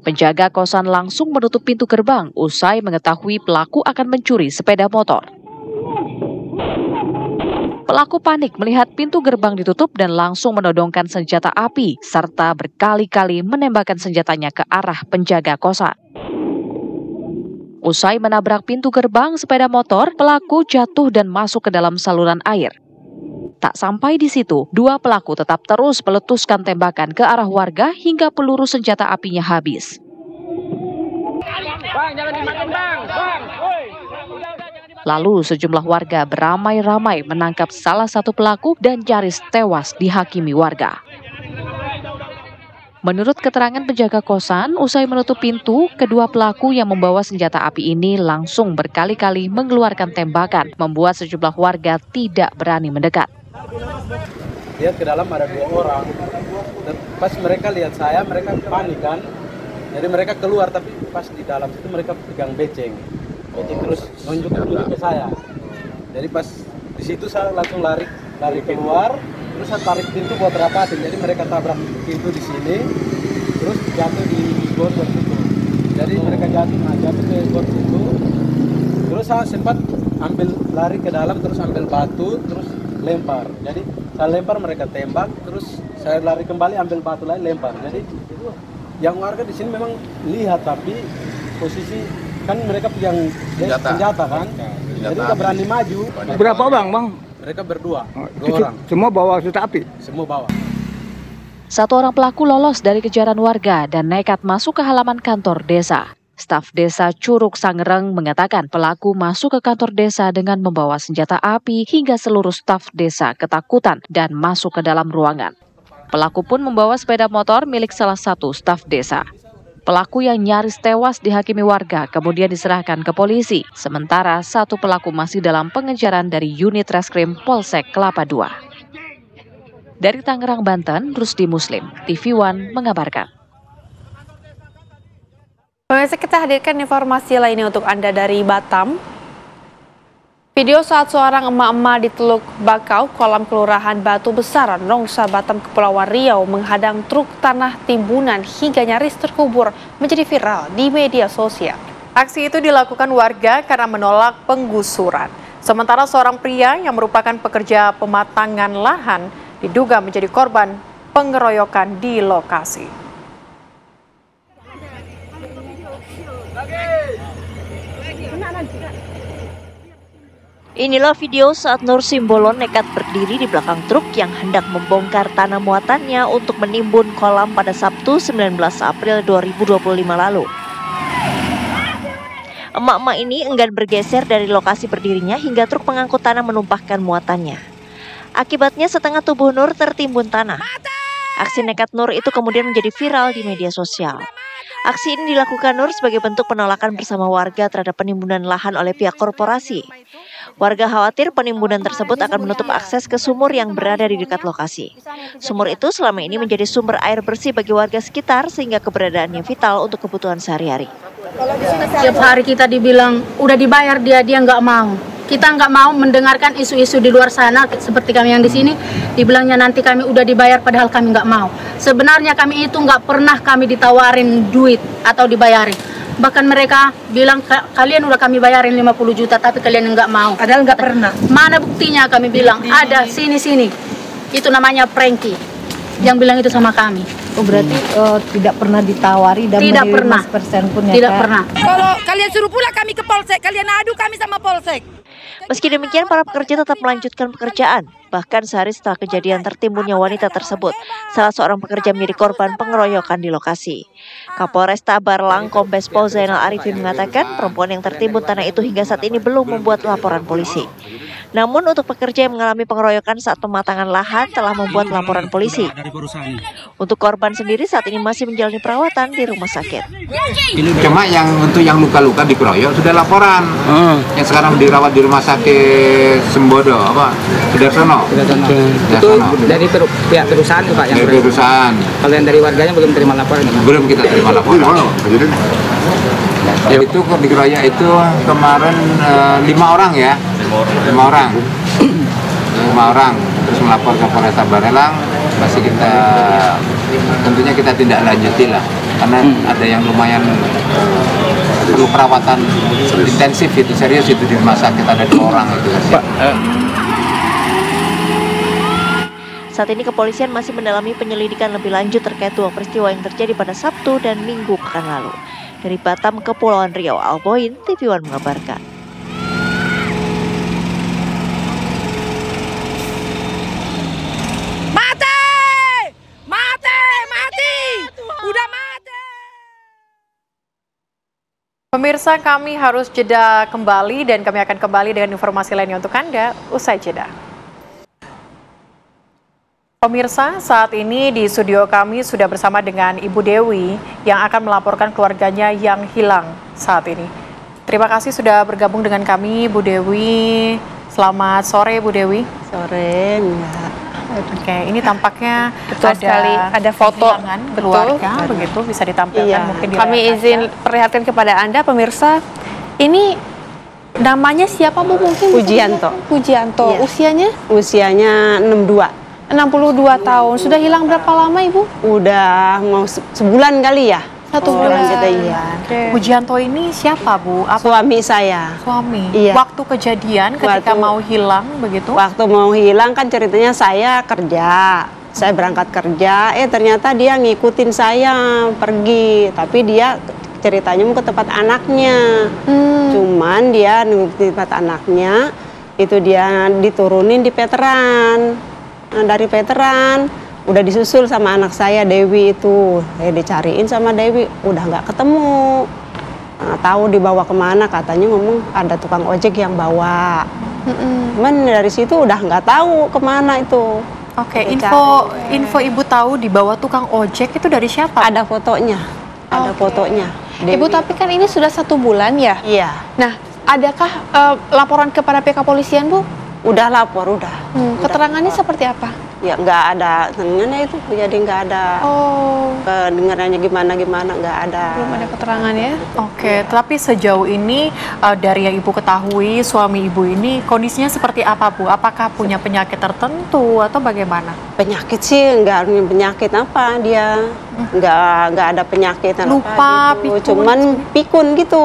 Penjaga kosan langsung menutup pintu gerbang usai mengetahui pelaku akan mencuri sepeda motor. Pelaku panik melihat pintu gerbang ditutup dan langsung menodongkan senjata api serta berkali-kali menembakkan senjatanya ke arah penjaga kosan. Usai menabrak pintu gerbang sepeda motor, pelaku jatuh dan masuk ke dalam saluran air. Tak sampai di situ, dua pelaku tetap terus meletuskan tembakan ke arah warga hingga peluru senjata apinya habis. Bang, jangan dimakan, Bang. Lalu sejumlah warga beramai-ramai menangkap salah satu pelaku dan nyaris tewas dihakimi warga. Menurut keterangan penjaga kosan, usai menutup pintu, kedua pelaku yang membawa senjata api ini langsung berkali-kali mengeluarkan tembakan, membuat sejumlah warga tidak berani mendekat. Lihat ke dalam ada dua orang. Dan pas mereka lihat saya, mereka panik kan. Jadi mereka keluar, tapi pas di dalam itu mereka pegang beceng. Terus nunjuk ke saya. Jadi pas di situ saya langsung lari keluar, terus saya tarik pintu buat rapatin. Jadi mereka tabrak pintu di sini, terus jatuh di got situ. Jadi mereka jatuh ke got situ. Terus saya sempat lari ke dalam, terus ambil batu, terus lempar. Jadi saya lempar, mereka tembak, terus saya lari kembali ambil batu lagi lempar. Jadi yang warga di sini memang lihat, tapi posisi kan mereka pegang senjata kan, jadi nggak berani maju. Berapa bang? Mereka berdua, dua orang. Semua bawa senjata api? Semua bawa. Satu orang pelaku lolos dari kejaran warga dan nekat masuk ke halaman kantor desa. Staf Desa Curug Sangereng mengatakan pelaku masuk ke kantor desa dengan membawa senjata api hingga seluruh staf desa ketakutan dan masuk ke dalam ruangan. Pelaku pun membawa sepeda motor milik salah satu staf desa. Pelaku yang nyaris tewas dihakimi warga kemudian diserahkan ke polisi, sementara satu pelaku masih dalam pengejaran dari unit reskrim Polsek Kelapa II. Dari Tangerang, Banten, Rusdi Muslim, TV One mengabarkan. Pemirsa, kita hadirkan informasi lainnya untuk Anda dari Batam. Video saat seorang emak-emak di Teluk Bakau, Kolam Kelurahan Batu Besar, Nongsa, Batam, Kepulauan Riau menghadang truk tanah timbunan hingga nyaris terkubur menjadi viral di media sosial. Aksi itu dilakukan warga karena menolak penggusuran. Sementara seorang pria yang merupakan pekerja pematangan lahan diduga menjadi korban pengeroyokan di lokasi. Inilah video saat Nur Simbolon nekat berdiri di belakang truk yang hendak membongkar tanah muatannya untuk menimbun kolam pada Sabtu 19 April 2025 lalu. Emak-emak ini enggan bergeser dari lokasi berdirinya hingga truk pengangkut tanah menumpahkan muatannya. Akibatnya setengah tubuh Nur tertimbun tanah. Aksi nekat Nur itu kemudian menjadi viral di media sosial. Aksi ini dilakukan Nur sebagai bentuk penolakan bersama warga terhadap penimbunan lahan oleh pihak korporasi. Warga khawatir penimbunan tersebut akan menutup akses ke sumur yang berada di dekat lokasi. Sumur itu selama ini menjadi sumber air bersih bagi warga sekitar sehingga keberadaannya vital untuk kebutuhan sehari-hari. Tiap hari kita dibilang udah dibayar, dia nggak mau. Kita nggak mau mendengarkan isu-isu di luar sana seperti kami yang di sini dibilangnya nanti kami udah dibayar padahal kami nggak mau. Sebenarnya kami itu nggak pernah kami ditawarin duit atau dibayarin. Bahkan mereka bilang kalian udah kami bayarin 50 juta tapi kalian nggak mau. Padahal nggak pernah. Mana buktinya? Kami bilang ada sini. Itu namanya Frankie yang bilang itu sama kami. Oh berarti tidak pernah ditawari dan tidak pernah 5% pun ya? Tidak pernah. Kalau kalian suruh pula kami ke Polsek, kalian adu kami sama Polsek. Meski demikian, para pekerja tetap melanjutkan pekerjaan. Bahkan sehari setelah kejadian tertimbunnya wanita tersebut, salah seorang pekerja menjadi korban pengeroyokan di lokasi. Kapolresta Barlang Kombes Pol Zainal Arifin mengatakan perempuan yang tertimbun tanah itu hingga saat ini belum membuat laporan polisi. Namun untuk pekerja yang mengalami pengeroyokan saat pematangan lahan telah membuat laporan polisi. Untuk korban sendiri saat ini masih menjalani perawatan di rumah sakit. Cuma yang untuk yang luka-luka dikeroyok sudah laporan. Yang sekarang dirawat di rumah sakit Sembodo Sudarsono. Itu dari pihak perusahaan Pak yang dari perusahaan. Kalau yang dari warganya belum terima laporan? Belum kita terima laporan. Ya, itu dikeroyok itu kemarin 5 orang ya. 5 orang. 5 orang. Terus melapor ke Polresta Barelang, masih tentunya kita tindak lanjuti lah, karena ada yang lumayan perlu perawatan intensif itu, serius itu di rumah sakit, ada 2 orang itu. Saat ini kepolisian masih mendalami penyelidikan lebih lanjut terkait 2 peristiwa yang terjadi pada Sabtu dan Minggu pekan lalu. Dari Batam, Kepulauan Riau, Alboin, TV One mengabarkan. Pemirsa, kami harus jeda kembali dan kami akan kembali dengan informasi lainnya untuk Anda usai jeda. Pemirsa, saat ini di studio kami sudah bersama dengan Ibu Dewi yang akan melaporkan keluarganya yang hilang saat ini. Terima kasih sudah bergabung dengan kami, Bu Dewi. Selamat sore, Bu Dewi. Sore, ya. Oke, ini tampaknya ada foto keluarga, begitu bisa ditampilkan mungkin di kami izin perlihatkan kepada Anda pemirsa. Ini namanya siapa Bu? Mungkin Pujianto. Pujianto. Iya. Usianya 62 tahun. Sudah hilang berapa lama Ibu? Udah mau sebulan kali ya. 1 bulan. Pujianto ini siapa Bu? Suami saya. Suami? Iya. Waktu kejadian ketika mau hilang begitu? Waktu mau hilang kan ceritanya saya kerja. Saya berangkat kerja, ternyata dia ngikutin saya pergi. Tapi dia ceritanya mau ke tempat anaknya. Cuman dia ngikutin tempat anaknya, itu dia diturunin di Veteran. Nah, dari Veteran udah disusul sama anak saya Dewi itu, dicariin sama Dewi, udah nggak ketemu. Nah, tahu dibawa kemana, katanya ngomong ada tukang ojek yang bawa. Cuman dari situ udah nggak tahu kemana itu. Oke, info Ibu tahu dibawa tukang ojek itu dari siapa? Ada fotonya, ada fotonya. Dewi. Ibu, tapi kan ini sudah 1 bulan ya? Iya. Nah, adakah laporan kepada pihak kepolisian Bu? Udah lapor, udah. Keterangannya seperti apa? Ya nggak ada keterangannya itu, jadi nggak ada kedengarannya gimana nggak ada. Belum ada keterangannya. Oke, tapi sejauh ini dari yang Ibu ketahui suami Ibu ini kondisinya seperti apa Bu? Apakah punya penyakit tertentu atau bagaimana? Penyakit sih nggak punya penyakit apa dia, nggak ada penyakit lupa, apa gitu. Cuman pikun gitu.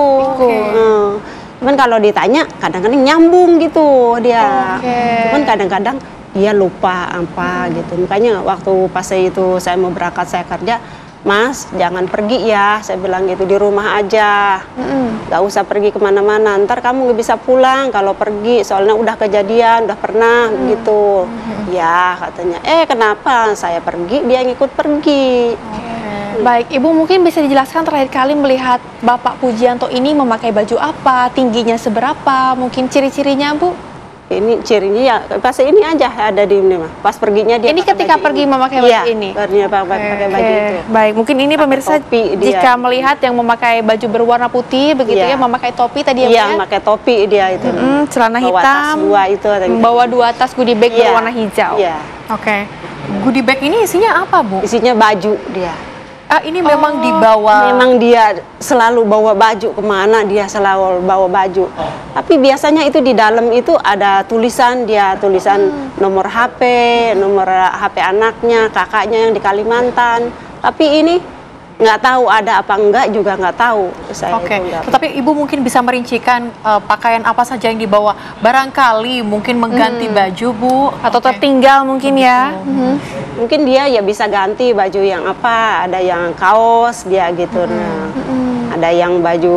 Cuman kalau ditanya kadang-kadang nyambung gitu dia. Cuman kadang-kadang dia lupa apa gitu. Makanya waktu pas itu saya mau berangkat saya kerja, Mas jangan pergi ya, saya bilang gitu, di rumah aja. Gak usah pergi kemana-mana, ntar kamu gak bisa pulang kalau pergi, soalnya udah kejadian, udah pernah gitu. Ya katanya, kenapa saya pergi, dia ngikut pergi. Baik, Ibu mungkin bisa dijelaskan terakhir kali melihat Bapak Pujianto ini memakai baju apa, tingginya seberapa, mungkin ciri-cirinya Bu? Ini cirinya ya pas ini aja ada di ini mah. Pas perginya dia. Ini ketika pergi memakai baju ini. Iya, pakai baju itu. Baik, mungkin ini pemirsa jika melihat yang memakai baju berwarna putih begitu ya, memakai topi tadi ya. Iya, memakai topi dia itu. Celana hitam. Membawa 2 tas goodie bag berwarna hijau. Iya. Oke. Goodie bag ini isinya apa Bu? Isinya baju dia. Ini memang dibawa. Memang dia selalu bawa baju kemana dia selalu bawa baju. Tapi biasanya itu di dalam itu ada tulisan nomor HP anaknya, kakaknya yang di Kalimantan. Tapi ini nggak tahu ada apa enggak juga nggak tahu. Oke. Tetapi Ibu mungkin bisa merincikan pakaian apa saja yang dibawa. Barangkali mungkin mengganti baju Bu, atau tertinggal mungkin ya. Mungkin dia ya bisa ganti baju yang apa, ada yang kaos dia gitu. Ada yang baju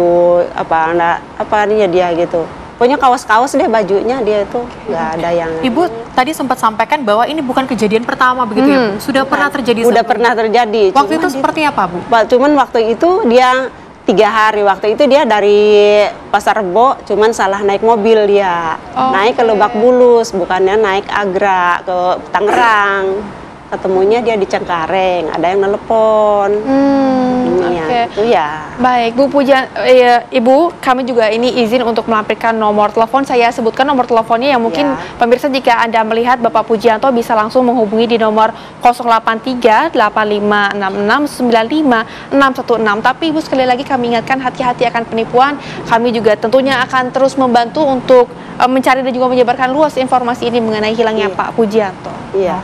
apa dia gitu. Pokoknya kaos-kaos deh bajunya dia itu, nggak ada yang. Ibu tadi sempat sampaikan bahwa ini bukan kejadian pertama begitu ya Bu? Sudah pernah terjadi? Sudah pernah terjadi. Waktu itu seperti apa Bu? Cuman waktu itu dia 3 hari, waktu itu dia dari Pasar Rebo, cuman salah naik mobil dia. Naik ke Lebak Bulus, bukannya naik Agra ke Tangerang. ketemunya dia di Cengkareng, ada yang nelepon. Itu ya. Baik, Bu Ibu, kami juga ini izin untuk melampirkan nomor telepon. Saya sebutkan nomor teleponnya yang mungkin pemirsa jika Anda melihat Bapak Pujianto bisa langsung menghubungi di nomor 083 8566 95 616. Tapi Ibu, sekali lagi kami ingatkan, hati-hati akan penipuan. Kami juga tentunya akan terus membantu untuk mencari dan juga menyebarkan luas informasi ini mengenai hilangnya Pak Pujianto. Iya.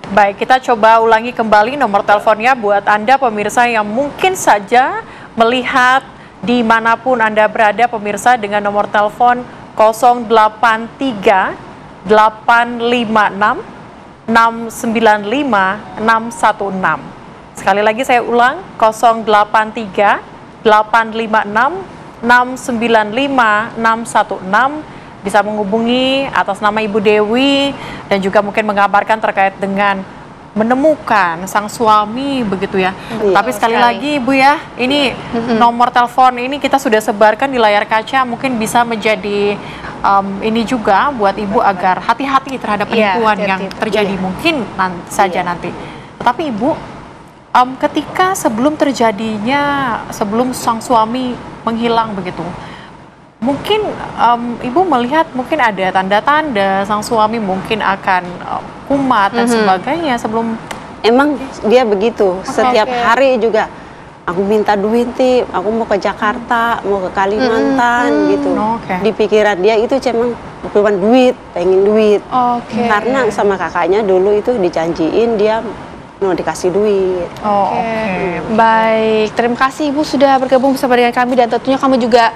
Baik, kita coba ulangi kembali nomor teleponnya buat Anda pemirsa yang mungkin saja melihat dimanapun Anda berada pemirsa, dengan nomor telepon 083 856 695 616. Sekali lagi saya ulang, 083 856 695 616. Bisa menghubungi atas nama Ibu Dewi dan juga mungkin mengabarkan terkait dengan menemukan sang suami begitu ya. Tapi sekali lagi Ibu ya, ini nomor telepon ini kita sudah sebarkan di layar kaca, mungkin bisa menjadi ini juga buat Ibu agar hati-hati terhadap penipuan yang terjadi mungkin saja nanti. Tapi Ibu, ketika sebelum terjadinya, sebelum sang suami menghilang begitu, mungkin Ibu melihat mungkin ada tanda-tanda sang suami mungkin akan kumat dan sebagainya sebelum. Emang dia begitu, setiap hari juga aku minta duit nih, aku mau ke Jakarta, mau ke Kalimantan gitu. Di pikiran dia itu cuma duit, pengen duit. Karena sama kakaknya dulu itu dijanjiin dia mau dikasih duit. Baik, terima kasih Ibu sudah bergabung bersama dengan kami, dan tentunya kami juga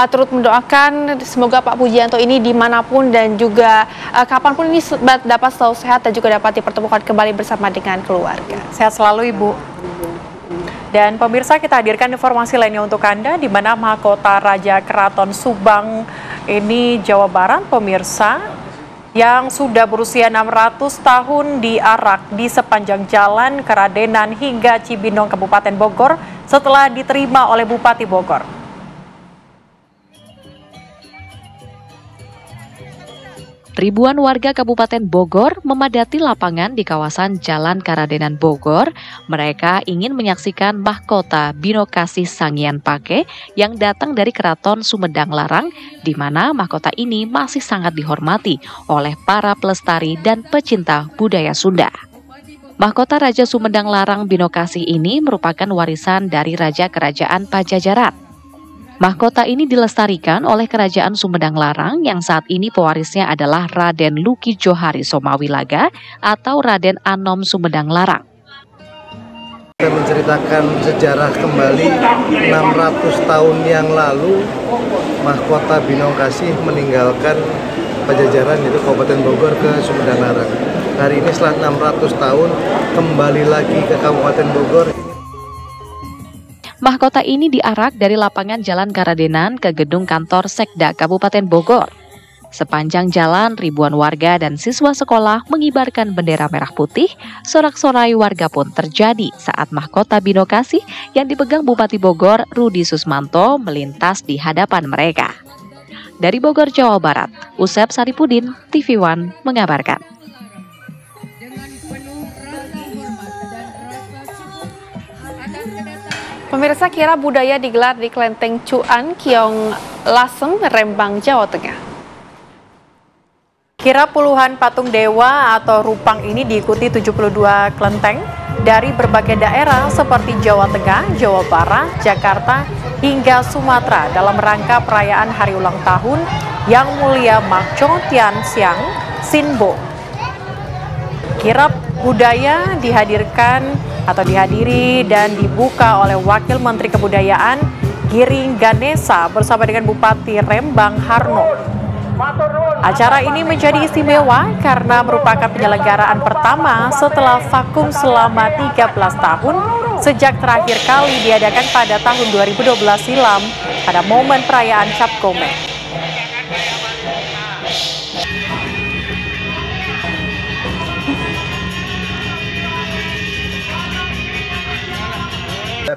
turut mendoakan semoga Pak Pujianto ini dimanapun dan juga kapanpun ini dapat selalu sehat dan juga dapat dipertemukan kembali bersama dengan keluarga. Sehat selalu Ibu. Dan pemirsa, kita hadirkan informasi lainnya untuk Anda, di mana Mahkota Raja Keraton Subang ini Jawa Barat pemirsa, yang sudah berusia 600 tahun diarak di sepanjang jalan Keradenan hingga Cibinong, Kabupaten Bogor setelah diterima oleh Bupati Bogor. Ribuan warga Kabupaten Bogor memadati lapangan di kawasan Jalan Karadenan Bogor. Mereka ingin menyaksikan mahkota Binokasih Sanghyang Pake yang datang dari Keraton Sumedang Larang, di mana mahkota ini masih sangat dihormati oleh para pelestari dan pecinta budaya Sunda. Mahkota Raja Sumedang Larang Binokasih ini merupakan warisan dari Raja Kerajaan Pajajaran. Mahkota ini dilestarikan oleh Kerajaan Sumedang Larang yang saat ini pewarisnya adalah Raden Luki Johari Somawilaga atau Raden Anom Sumedang Larang. Kita menceritakan sejarah kembali 600 tahun yang lalu mahkota Binokasih meninggalkan Pajajaran, yaitu Kabupaten Bogor, ke Sumedang Larang. Hari ini setelah 600 tahun kembali lagi ke Kabupaten Bogor. Mahkota ini diarak dari lapangan Jalan Karadenan ke gedung kantor Sekda Kabupaten Bogor. Sepanjang jalan, ribuan warga dan siswa sekolah mengibarkan bendera merah putih. Sorak-sorai warga pun terjadi saat mahkota Binokasih yang dipegang Bupati Bogor, Rudi Susmanto, melintas di hadapan mereka. Dari Bogor, Jawa Barat, Usep Saripudin, TV One mengabarkan. Pemirsa, kirap budaya digelar di Kelenteng Cuan, Kiong Lasem, Rembang, Jawa Tengah. Kirap puluhan patung dewa atau rupang ini diikuti 72 kelenteng dari berbagai daerah seperti Jawa Tengah, Jawa Barat, Jakarta, hingga Sumatera dalam rangka perayaan hari ulang tahun Yang Mulia Makco Tian Siang Sinbo. Kirap budaya dihadiri dan dibuka oleh Wakil Menteri Kebudayaan Giring Ganesa bersama dengan Bupati Rembang Harno. Acara ini menjadi istimewa karena merupakan penyelenggaraan pertama setelah vakum selama 13 tahun sejak terakhir kali diadakan pada tahun 2012 silam pada momen perayaan Cap Gomeh.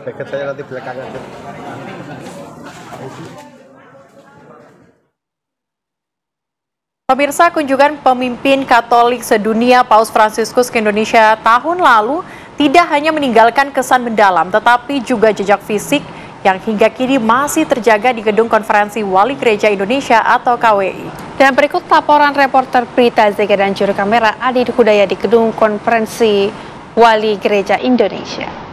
Beket saya nanti belakangan. Pemirsa, kunjungan pemimpin Katolik sedunia Paus Fransiskus ke Indonesia tahun lalu tidak hanya meninggalkan kesan mendalam, tetapi juga jejak fisik yang hingga kini masih terjaga di Gedung Konferensi Wali Gereja Indonesia atau KWI. Dan berikut laporan reporter Prita Zega dan juru kamera Adin Hudaya di Gedung Konferensi Wali Gereja Indonesia.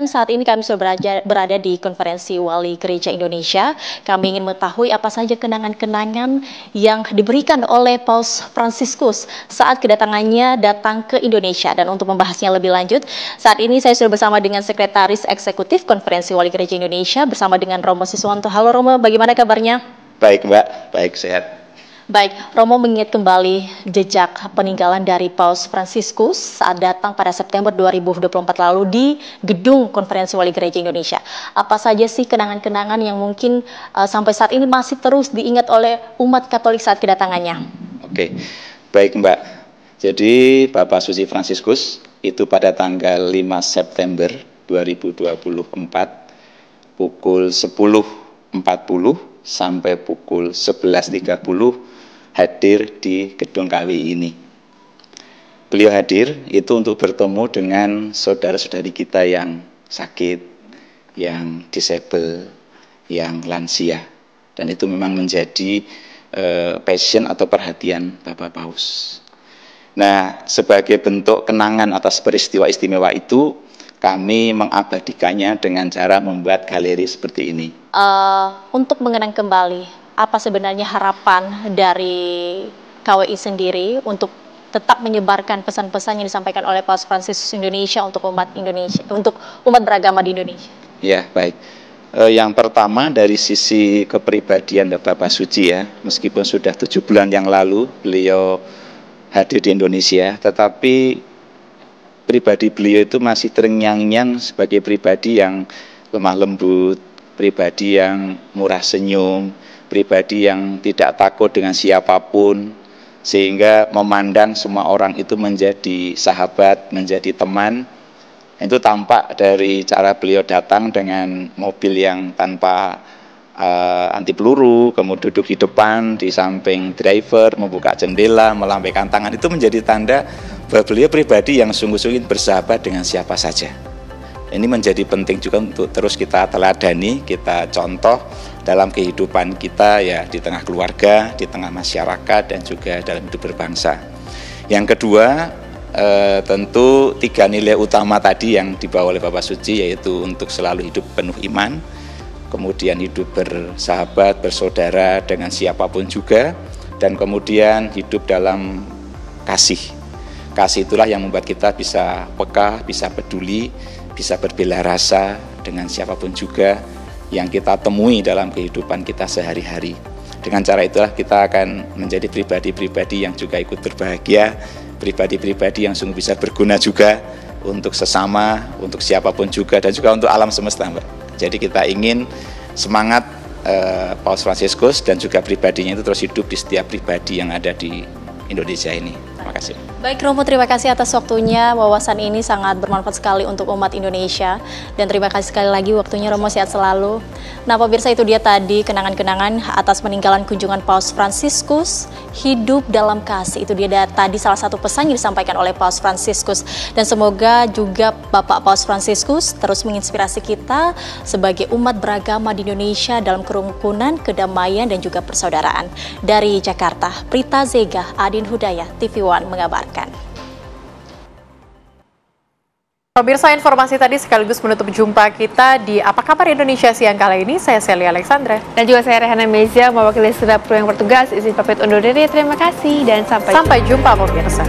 Saat ini kami sudah berada di Konferensi Wali Gereja Indonesia. Kami ingin mengetahui apa saja kenangan-kenangan yang diberikan oleh Paus Fransiskus saat kedatangannya datang ke Indonesia. Dan untuk membahasnya lebih lanjut, saat ini saya sudah bersama dengan Sekretaris Eksekutif Konferensi Wali Gereja Indonesia bersama dengan Romo Siswanto. Halo Romo, bagaimana kabarnya? Baik Mbak, baik, sehat. Baik, Romo mengingat kembali jejak peninggalan dari Paus Fransiskus saat datang pada September 2024 lalu di Gedung Konferensi Wali Gereja Indonesia. Apa saja sih kenangan-kenangan yang mungkin sampai saat ini masih terus diingat oleh umat Katolik saat kedatangannya? Oke, baik Mbak. Jadi Bapak Suci Fransiskus itu pada tanggal 5 September 2024 pukul 10.40 sampai pukul 11.30 hadir di Gedung KWI ini. Beliau hadir itu untuk bertemu dengan saudara-saudari kita yang sakit, yang disabel, yang lansia. Dan itu memang menjadi passion atau perhatian Bapak Paus. Nah, sebagai bentuk kenangan atas peristiwa istimewa itu, kami mengabadikannya dengan cara membuat galeri seperti ini. Untuk mengenang kembali, apa sebenarnya harapan dari KWI sendiri untuk tetap menyebarkan pesan-pesan yang disampaikan oleh Paus Fransiskus Indonesia untuk umat Indonesia, untuk umat beragama di Indonesia? Ya, baik. Yang pertama dari sisi kepribadian Bapak Suci ya, meskipun sudah 7 bulan yang lalu beliau hadir di Indonesia, tetapi pribadi beliau itu masih terngiang-ngiang sebagai pribadi yang lemah lembut, pribadi yang murah senyum, pribadi yang tidak takut dengan siapapun, sehingga memandang semua orang itu menjadi sahabat, menjadi teman. Itu tampak dari cara beliau datang dengan mobil yang tanpa anti peluru, kemudian duduk di depan, di samping driver, membuka jendela, melambaikan tangan. Itu menjadi tanda bahwa beliau pribadi yang sungguh-sungguh bersahabat dengan siapa saja. Ini menjadi penting juga untuk terus kita teladani, kita contoh dalam kehidupan kita ya, di tengah keluarga, di tengah masyarakat, dan juga dalam hidup berbangsa. Yang kedua, tentu 3 nilai utama tadi yang dibawa oleh Bapak Suci, yaitu untuk selalu hidup penuh iman, kemudian hidup bersahabat, bersaudara dengan siapapun juga, dan kemudian hidup dalam kasih. Kasih itulah yang membuat kita bisa peka, bisa peduli, bisa berbela rasa dengan siapapun juga yang kita temui dalam kehidupan kita sehari-hari. Dengan cara itulah kita akan menjadi pribadi-pribadi yang juga ikut berbahagia, pribadi-pribadi yang sungguh bisa berguna juga untuk sesama, untuk siapapun juga, dan juga untuk alam semesta, Mbak. Jadi kita ingin semangat Paus Fransiskus dan juga pribadinya itu terus hidup di setiap pribadi yang ada di Indonesia ini. Terima kasih. Baik Romo, terima kasih atas waktunya. Wawasan ini sangat bermanfaat sekali untuk umat Indonesia. Dan terima kasih sekali lagi waktunya Romo, sehat selalu. Nah pemirsa, itu dia tadi kenangan-kenangan atas peninggalan kunjungan Paus Fransiskus, hidup dalam kasih. Itu dia tadi salah satu pesan yang disampaikan oleh Paus Fransiskus. Dan semoga juga Bapak Paus Fransiskus terus menginspirasi kita sebagai umat beragama di Indonesia dalam kerukunan, kedamaian, dan juga persaudaraan. Dari Jakarta, Prita Zega, Adin Hudaya, TV One mengabarkan. Pemirsa, informasi tadi sekaligus menutup jumpa kita di Apa Kabar Indonesia siang kali ini. Saya Celia Alexandra. Dan juga saya Rehana Mezia, mewakili seluruh kru yang bertugas. Izin pamit undur diri, terima kasih dan sampai jumpa pemirsa.